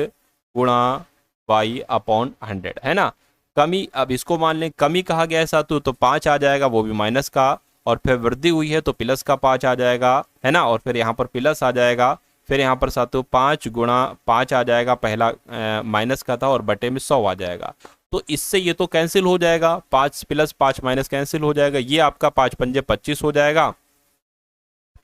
गुणा y अपॉन 100, है ना। कमी, अब इसको मान लें कमी कहा गया है साथियों तो 5 आ जाएगा, वो भी माइनस का, और फिर वृद्धि हुई है तो प्लस का 5 आ जाएगा, है ना। और फिर यहाँ पर प्लस आ जाएगा, फिर यहाँ पर साथियों 5 गुणा 5 आ जाएगा, पहला माइनस का था, और बटे में 100 आ जाएगा। तो इससे ये तो कैंसिल हो जाएगा, 5 + 5 माइनस कैंसिल हो जाएगा, ये आपका 5 पंजे 25 हो जाएगा,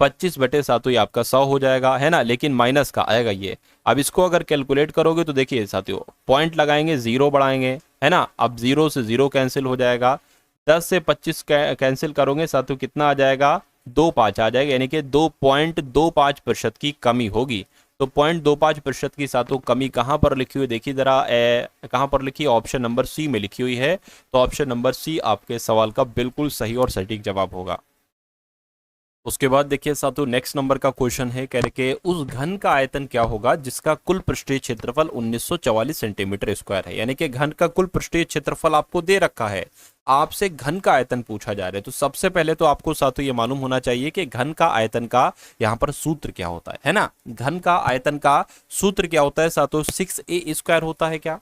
25/7 ये आपका 100 हो जाएगा, है ना। लेकिन माइनस का आएगा ये। अब इसको अगर कैलकुलेट करोगे तो देखिए साथियों पॉइंट लगाएंगे, जीरो बढ़ाएंगे, है ना। अब 0 से 0 कैंसिल हो जाएगा, 10 से 25 कैंसिल करोगे साथियों कितना आ जाएगा? 2.5 आ जाएगा, यानी कि 2.25% की कमी होगी। तो 0.25% की साथियों कमी कहां पर लिखी हुई देखिए जरा, कहां पर लिखी? ऑप्शन नंबर सी में लिखी हुई है। तो ऑप्शन नंबर सी आपके सवाल का बिल्कुल सही और सटीक जवाब होगा। उसके बाद देखिए साथियों नेक्स्ट नंबर का क्वेश्चन है, कह रहे कि उस घन का आयतन क्या होगा जिसका कुल पृष्ठीय क्षेत्रफल 1944 सेंटीमीटर स्क्वायर है। यानी कि घन का कुल पृष्ठीय क्षेत्रफल आपको दे रखा है, आपसे घन का आयतन पूछा जा रहा है। तो सबसे पहले तो आपको साथियों ये मालूम होना चाहिए कि घन का आयतन का यहाँ पर सूत्र क्या होता है ना। घन का आयतन का सूत्र क्या होता है साथियों, 6a स्क्वायर होता है। क्या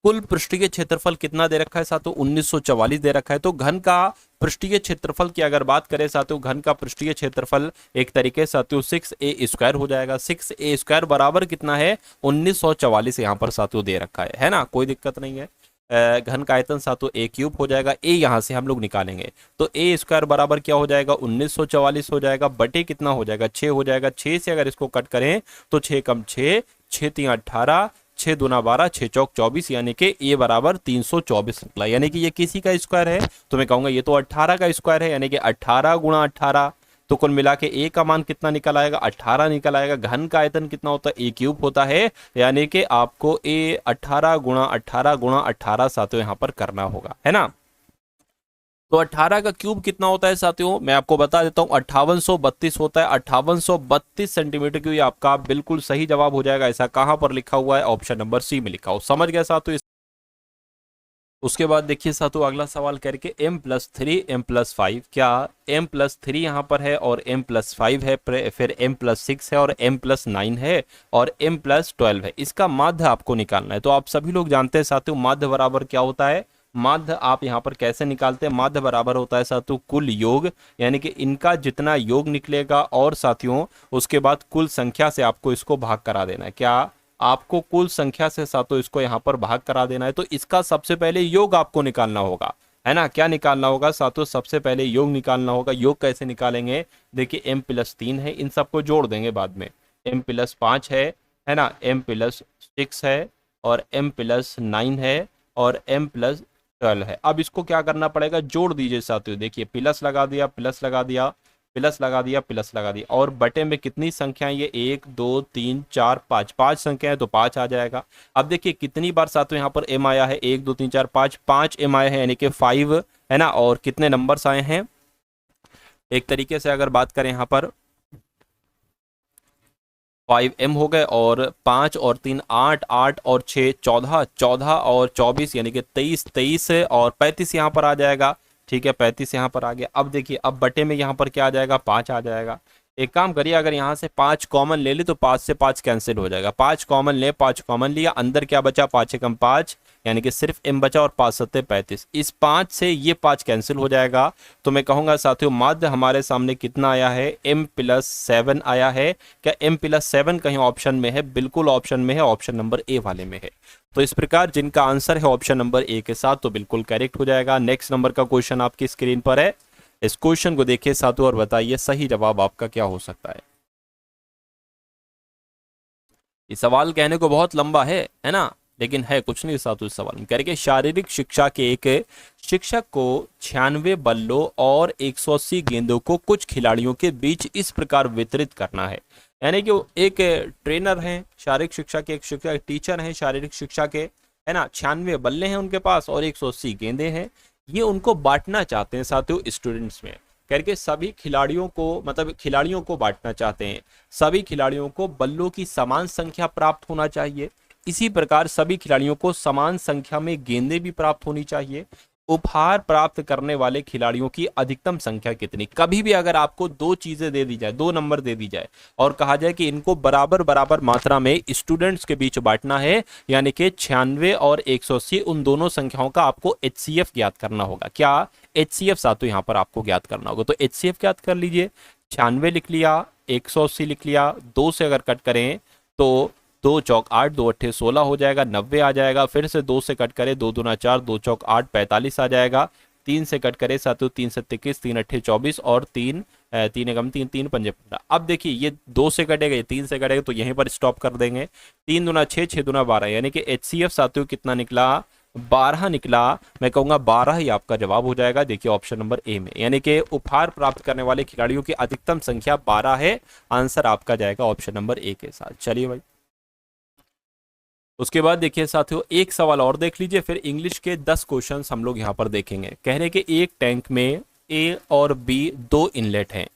कुल पृष्ठीय क्षेत्रफल कितना दे रखा है साथियों, 1944 दे रखा है। तो घन का पृष्ठीय क्षेत्रफल की अगर बात करें साथियों, घन का पृष्ठीय क्षेत्रफल एक तरीके से साथियों 6a स्क्वायर हो जाएगा। 6a स्क्वायर बराबर कितना है, 1944 यहाँ पर साथियों दे रखा है ना, कोई दिक्कत नहीं है। घन का आयतन साथियों a क्यूब हो जाएगा, a यहाँ से हम लोग निकालेंगे तो a स्क्वायर बराबर क्या हो जाएगा, 1944 हो जाएगा, बटे कितना हो जाएगा, 6 हो जाएगा। 6 से अगर इसको कट करें तो 6 कम 6, 6 3 18, 6 दूना 12, 6 चौक 24, यानी कि a बराबर 324 निकला। यानी कि ये किसी का स्क्वायर है, तो मैं कहूंगा ये तो 18 का स्क्वायर है, यानी कि 18 गुणा 18। तो कुल मिला के a का मान कितना निकल आएगा, 18 निकल आएगा। घन का आयतन कितना होता है, a क्यूब होता है, यानी कि आपको a 18 गुणा 18 गुणा 18 साथियों यहाँ पर करना होगा, है ना। तो 18 का क्यूब कितना होता है साथियों, मैं आपको बता देता हूं, 5832 होता है। 5832 सेंटीमीटर क्यूब आपका बिल्कुल सही जवाब हो जाएगा। ऐसा कहां पर लिखा हुआ है, ऑप्शन नंबर सी में लिखा हो। समझ गए साथियों। उसके बाद देखिए साथियों अगला सवाल करके m+3 m+5, क्या m+3 यहाँ पर है और m+5 है, फिर m+6 है और m+9 है और m+12 है। इसका माध्य आपको निकालना है। तो आप सभी लोग जानते हैं साथियों माध्य बराबर क्या होता है। माध्य आप यहाँ पर कैसे निकालते हैं, माध्य बराबर होता है साथियों कुल योग, यानी कि इनका जितना योग निकलेगा और साथियों उसके बाद कुल संख्या से आपको इसको भाग करा देना है। क्या आपको कुल संख्या से साथियों इसको यहाँ पर भाग करा देना है। तो इसका सबसे पहले योग आपको निकालना होगा, है ना। क्या निकालना होगा साथियों, सबसे पहले योग निकालना होगा। योग कैसे निकालेंगे, देखिए m+3 है, इन सबको जोड़ देंगे बाद में। m+5 है ना, m+6 है और m+9 है और m+12 है। अब इसको क्या करना पड़ेगा, जोड़ दीजिए साथियों। देखिए प्लस लगा दिया, प्लस लगा दिया, प्लस लगा दिया, प्लस लगा दिया, और बटे में कितनी संख्या है ये, 1 2 3 4 5, 5 संख्या है तो 5 आ जाएगा। अब देखिए कितनी बार साथियों यहाँ पर m आया है, 1 2 3 4 5, 5 m आया है, यानी कि 5 है ना। और कितने नंबर्स आए हैं, एक तरीके से अगर बात करें यहाँ पर 5m हो गए, और 5 और 3 8, 8 और 6 14, 14 और 24 यानी कि 23, 23 और 35 यहाँ पर आ जाएगा। ठीक है, 35 यहाँ पर आ गया। अब देखिए अब बटे में यहाँ पर क्या आ जाएगा, 5 आ जाएगा। एक काम करिए, अगर यहाँ से 5 कॉमन ले ली तो 5 से 5 कैंसिल हो जाएगा। 5 कॉमन ले, 5 कॉमन लिया, अंदर क्या बचा, 5 एकम 5, यानी कि सिर्फ m बचा और 5 सत्ते 35। इस 5 से ये 5 कैंसिल हो जाएगा। तो मैं कहूंगा साथियों माध्य हमारे सामने कितना आया है, m+7 आया है। क्या m+7 कहीं ऑप्शन में है, बिल्कुल ऑप्शन में है, ऑप्शन नंबर ए वाले में है। तो इस प्रकार जिनका आंसर है ऑप्शन नंबर ए के साथ तो बिल्कुल करेक्ट हो जाएगा। नेक्स्ट नंबर का क्वेश्चन आपकी स्क्रीन पर है, इस क्वेश्चन को देखिए साथियों और बताइए सही जवाब आपका क्या हो सकता है। ये सवाल कहने को बहुत लंबा है ना, लेकिन है कुछ नहीं साथियों। इस सवाल में कह शारीरिक शिक्षा के एक शिक्षक को 96 बल्लों और 180 गेंदों को कुछ खिलाड़ियों के बीच इस प्रकार वितरित करना है। यानी कि वो एक ट्रेनर हैं शारीरिक शिक्षा के, एक शिक्षक टीचर हैं शारीरिक शिक्षा के, है ना। 96 बल्ले हैं उनके पास और 180 गेंदे हैं, ये उनको बांटना चाहते हैं साथियों स्टूडेंट्स में। करके सभी खिलाड़ियों को, मतलब खिलाड़ियों को बांटना चाहते हैं। सभी खिलाड़ियों को बल्लों की समान संख्या प्राप्त होना चाहिए, इसी प्रकार सभी खिलाड़ियों को समान संख्या में गेंदें भी प्राप्त होनी चाहिए। उपहार प्राप्त करने वाले खिलाड़ियों की अधिकतम संख्या कितनी। कभी भी अगर आपको दो चीजें दे दी जाए, दो नंबर दे दी जाए और कहा जाए कि इनको बराबर बराबर मात्रा में स्टूडेंट्स के बीच बांटना है, यानी कि 96 और 180, उन दोनों संख्याओं का आपको HCF ज्ञात करना होगा। क्या HCF साथियों यहाँ पर आपको ज्ञात करना होगा। तो HCF ज्ञात कर लीजिए, 96 लिख लिया, 180 लिख लिया, 2 से अगर कट करें तो 2 चौक 8, 2 अट्ठे 16 हो जाएगा, 90 आ जाएगा। फिर से 2 से कट करे, 2 दूना 4, 2 चौक 8, 45 आ जाएगा। 3 से कट करे साथियों, 3 से 21, 3 अट्ठे 24 और 3 3 एकम 3, 3 पंजे 15। अब देखिए ये 2 से कटेगा, ये 3 से कटेगा, तो यहीं पर स्टॉप कर देंगे। 3 दूना 6, 6 दूना 12, यानी कि HCF साथियों कितना निकला, 12 निकला। मैं कहूंगा 12 ही आपका जवाब हो जाएगा। देखिए ऑप्शन नंबर ए में, यानी कि उपहार प्राप्त करने वाले खिलाड़ियों की अधिकतम संख्या 12 है। आंसर आपका जाएगा ऑप्शन नंबर ए के साथ। चलिए भाई, उसके बाद देखिए साथियों एक सवाल और देख लीजिए, फिर इंग्लिश के 10 क्वेश्चंस हम लोग यहाँ पर देखेंगे। कह रहे कि एक टैंक में ए और बी दो इनलेट हैं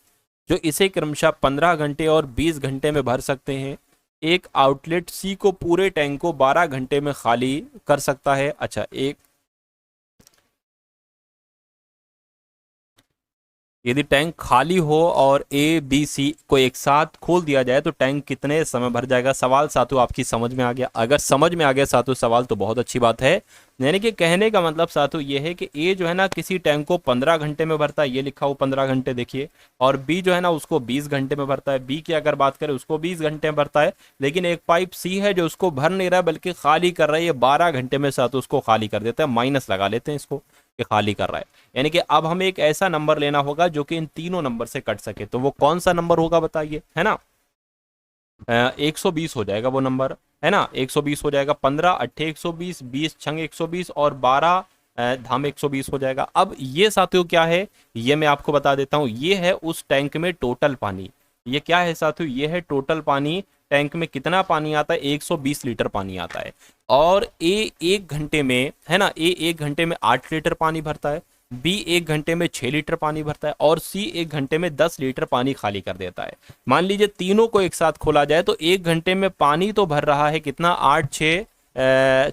जो इसे क्रमशः 15 घंटे और 20 घंटे में भर सकते हैं। एक आउटलेट सी को पूरे टैंक को 12 घंटे में खाली कर सकता है। अच्छा, एक यदि टैंक खाली हो और ए बी सी को एक साथ खोल दिया जाए तो टैंक कितने समय भर जाएगा? सवाल साथियों आपकी समझ में आ गया? अगर समझ में आ गया साथियों सवाल तो बहुत अच्छी बात है। यानी कि कहने का मतलब साथियों ये है कि ए जो है ना किसी टैंक को 15 घंटे में भरता है, ये लिखा हो 15 घंटे देखिए, और बी जो है ना उसको 20 घंटे में भरता है। बी की अगर बात करें उसको 20 घंटे में भरता है, लेकिन एक पाइप सी है जो उसको भर नहीं रहा है बल्कि खाली कर रहा है, ये 12 घंटे में साथियों उसको खाली कर देता है। माइनस लगा लेते हैं इसको कि खाली कर रहा है। यानी कि अब हमें एक ऐसा नंबर लेना होगा जो कि इन तीनों नंबर से कट सके, तो वो कौन सा नंबर होगा बताइए, है ना? 120 हो जाएगा वो नंबर, है ना? 120 हो जाएगा। 15 अट्ठे 120, 20 छंग 120 और 12 धाम 120 हो जाएगा। अब ये साथियों क्या है, ये मैं आपको बता देता हूं। ये है उस टैंक में टोटल पानी। ये क्या है साथियों? ये है टोटल पानी। टैंक में कितना पानी आता है? 120 लीटर पानी आता है। और ए एक घंटे में, है ना, ए एक घंटे में 8 लीटर पानी भरता है, बी एक घंटे में 6 लीटर पानी भरता है और सी एक घंटे में 10 लीटर पानी खाली कर देता है। मान लीजिए तीनों को एक साथ खोला जाए तो एक घंटे में पानी तो भर रहा है कितना? 8 6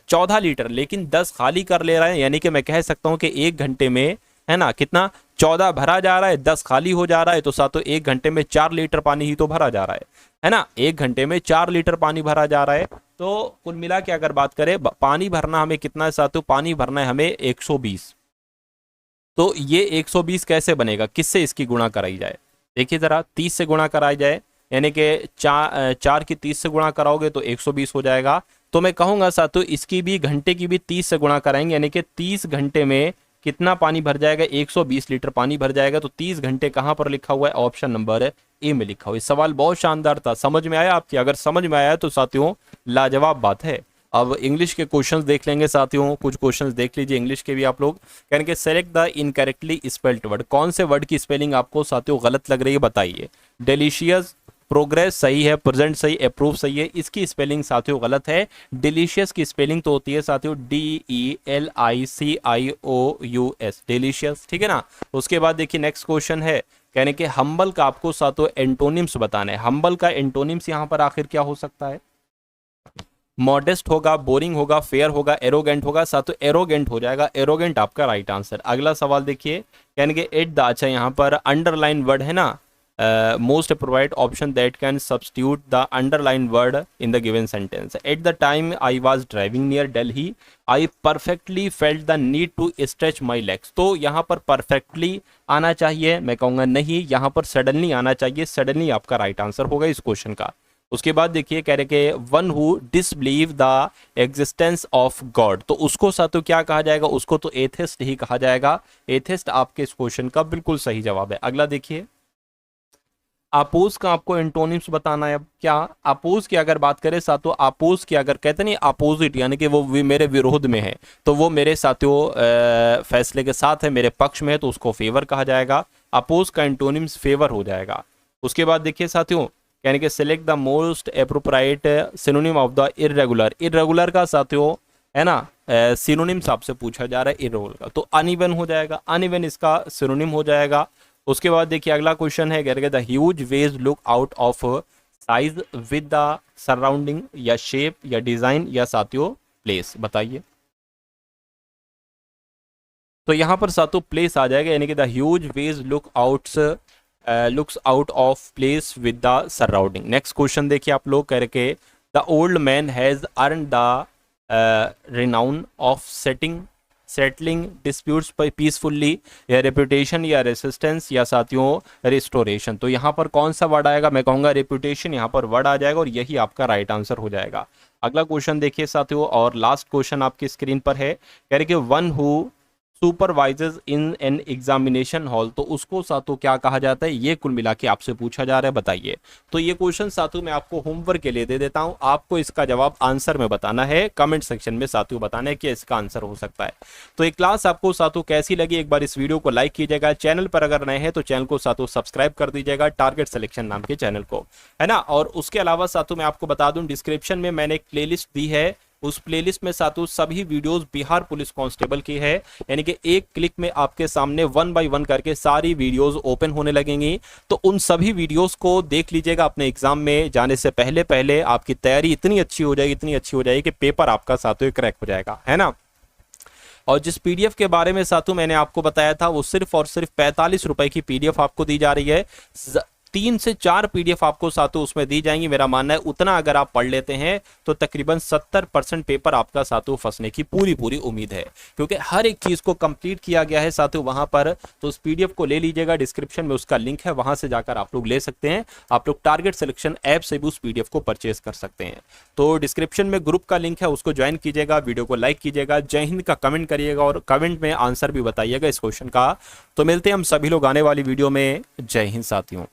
14 लीटर, लेकिन 10 खाली कर ले रहा है। यानी कि मैं कह सकता हूं कि एक घंटे में, है ना, कितना? 14 भरा जा रहा है, 10 खाली हो जा रहा है, तो साथों एक घंटे में 4 लीटर पानी ही तो भरा जा रहा है ना? एक घंटे में 4 लीटर पानी भरा जा रहा है। तो कुल मिला के अगर बात करें पानी भरना हमें कितना है साथियों? पानी भरना है हमें 120। तो ये 120 कैसे बनेगा? किससे इसकी गुणा कराई जाए? देखिए जरा, 30 से गुणा कराई जाए, यानी कि 4 की 30 से गुणा कराओगे तो 120 हो जाएगा। तो मैं कहूंगा साथियों इसकी भी, घंटे की भी 30 से गुणा कराएंगे, यानी कि 30 घंटे में कितना पानी भर जाएगा? 120 लीटर पानी भर जाएगा। तो 30 घंटे कहां पर लिखा हुआ है? ऑप्शन नंबर ए में लिखा हुआ है। सवाल बहुत शानदार था, समझ में आया आपकी? अगर समझ में आया तो साथियों लाजवाब बात है। अब इंग्लिश के क्वेश्चंस देख लेंगे साथियों, कुछ क्वेश्चंस देख लीजिए इंग्लिश के भी आप लोग। कहेंगे select the incorrectly spelled word. कौन से वर्ड की स्पेलिंग आपको साथियों गलत लग रही है बताइए। डिलीशियस, प्रोग्रेस सही है, प्रेजेंट सही, अप्रूव सही है, इसकी स्पेलिंग साथियों गलत है। डिलीशियस की स्पेलिंग तो होती है साथियों DELICIOUS, डिलीशियस, ठीक है ना? उसके बाद देखिए नेक्स्ट क्वेश्चन है, कहने के हम्बल का आपको साथियों एंटोनिम्स बताना है। हम्बल का एंटोनिम्स यहां पर आखिर क्या हो सकता है? मॉडेस्ट होगा, बोरिंग होगा, फेयर होगा, एरोगेंट होगा। साथियों एरोगेंट हो जाएगा, एरोगेंट आपका राइट आंसर। अगला सवाल देखिए, कहने के एट द, अच्छा यहाँ पर अंडरलाइन वर्ड है ना, most appropriate option that can substitute the underline word in the given sentence. At the time I was driving near Delhi I perfectly felt the need to stretch my legs. तो यहाँ पर परफेक्टली आना चाहिए, मैं कहूँगा नहीं, यहाँ पर सडनली आना चाहिए। सडनली आपका राइट आंसर होगा इस क्वेश्चन का। उसके बाद देखिए कह रहे कि one who disbelieve the existence of God, तो उसको साथियों क्या कहा जाएगा? उसको तो एथिस्ट ही कहा जाएगा। एथिस्ट आपके इस क्वेश्चन का बिल्कुल सही जवाब है। अगला देखिए, अपोज का आपको एंटोनिम्स बताना है। अब क्या अपोज की अगर बात करें साथियों, अपोज की अगर कहते नहीं अपोजिट, यानी कि वो मेरे विरोध में है, तो वो मेरे साथियों फैसले के साथ है, मेरे पक्ष में है, तो उसको फेवर कहा जाएगा। अपोज का एंटोनिम्स फेवर हो जाएगा। उसके बाद देखिए साथियों, यानी कि select the most appropriate synonym of the irregular. Irregular का साथियों, है ना, सिनोनिम्स आपसे पूछा जा रहा है इर्रेगुलर का, तो अनइवन हो जाएगा। अनइवन इसका सिनोनिम हो जाएगा। उसके बाद देखिए अगला क्वेश्चन है, कह the huge vase look out of size with the surrounding, या शेप या डिजाइन या साथियों प्लेस, बताइए। तो यहां पर साथियों प्लेस आ जाएगा, यानी कि the huge wedge looks out of place with the surrounding. Next question देखिए आप लोग, कह रहे the old man has earn the renown of settling disputes peacefully, या रेपुटेशन या रेसिस्टेंस या साथियों रिस्टोरेशन। तो यहाँ पर कौन सा वर्ड आएगा? मैं कहूँगा रेपुटेशन यहाँ पर वर्ड आ जाएगा और यही आपका राइट आंसर हो जाएगा। अगला क्वेश्चन देखिए साथियों, और लास्ट क्वेश्चन आपकी स्क्रीन पर है, कह रहे कि one who supervisors in an examination hall, तो उसको साथियों क्या कहा जाता है? ये कुल मिला के आपसे पूछा जा रहा है, बताइए। तो ये क्वेश्चन साथियों मैं आपको होमवर्क के लिए दे देता हूं, आपको इसका जवाब आंसर में बताना है, कमेंट सेक्शन में साथियों बताना है कि इसका आंसर हो सकता है। तो ये क्लास आपको साथियों कैसी लगी, एक बार इस वीडियो को लाइक कीजिएगा, चैनल पर अगर नए हैं तो चैनल को साथियों सब्सक्राइब कर दीजिएगा, टारगेट सिलेक्शन नाम के चैनल को, है ना। और उसके अलावा साथियों मैं आपको बता दूं, डिस्क्रिप्शन में मैंने एक प्लेलिस्ट दी है, उस प्लेलिस्ट में साथियों सभी वीडियोस बिहार पुलिस कांस्टेबल की है, यानी कि एक क्लिक में आपके सामने 1 बाय 1 करके सारी वीडियोस ओपन होने लगेंगी। तो उन सभी वीडियोस को देख लीजिएगा। अपने एग्जाम में जाने से पहले पहले आपकी तैयारी इतनी अच्छी हो जाएगी, इतनी अच्छी हो जाएगी कि पेपर आपका साथियों क्रैक हो जाएगा, है ना। और जिस पीडीएफ के बारे में साथियों मैंने आपको बताया था, वो सिर्फ और सिर्फ 45 रुपए की पीडीएफ आपको दी जा रही है। 3 से 4 पीडीएफ आपको साथियों उसमें दी जाएंगी। मेरा मानना है उतना अगर आप पढ़ लेते हैं तो तकरीबन 70% पेपर आपका साथियों फंसने की पूरी उम्मीद है, क्योंकि हर एक चीज को कंप्लीट किया गया है साथियों वहां पर। तो उस पीडीएफ को ले लीजिएगा, डिस्क्रिप्शन में उसका लिंक है, वहां से जाकर आप लोग ले सकते हैं। आप लोग टारगेट सिलेक्शन ऐप से भी उस पीडीएफ को परचेज कर सकते हैं। तो डिस्क्रिप्शन में ग्रुप का लिंक है, उसको ज्वाइन कीजिएगा, वीडियो को लाइक कीजिएगा, जय हिंद का कमेंट करिएगा और कमेंट में आंसर भी बताइएगा इस क्वेश्चन का। तो मिलते हैं हम सभी लोग आने वाली वीडियो में। जय हिंद साथियों।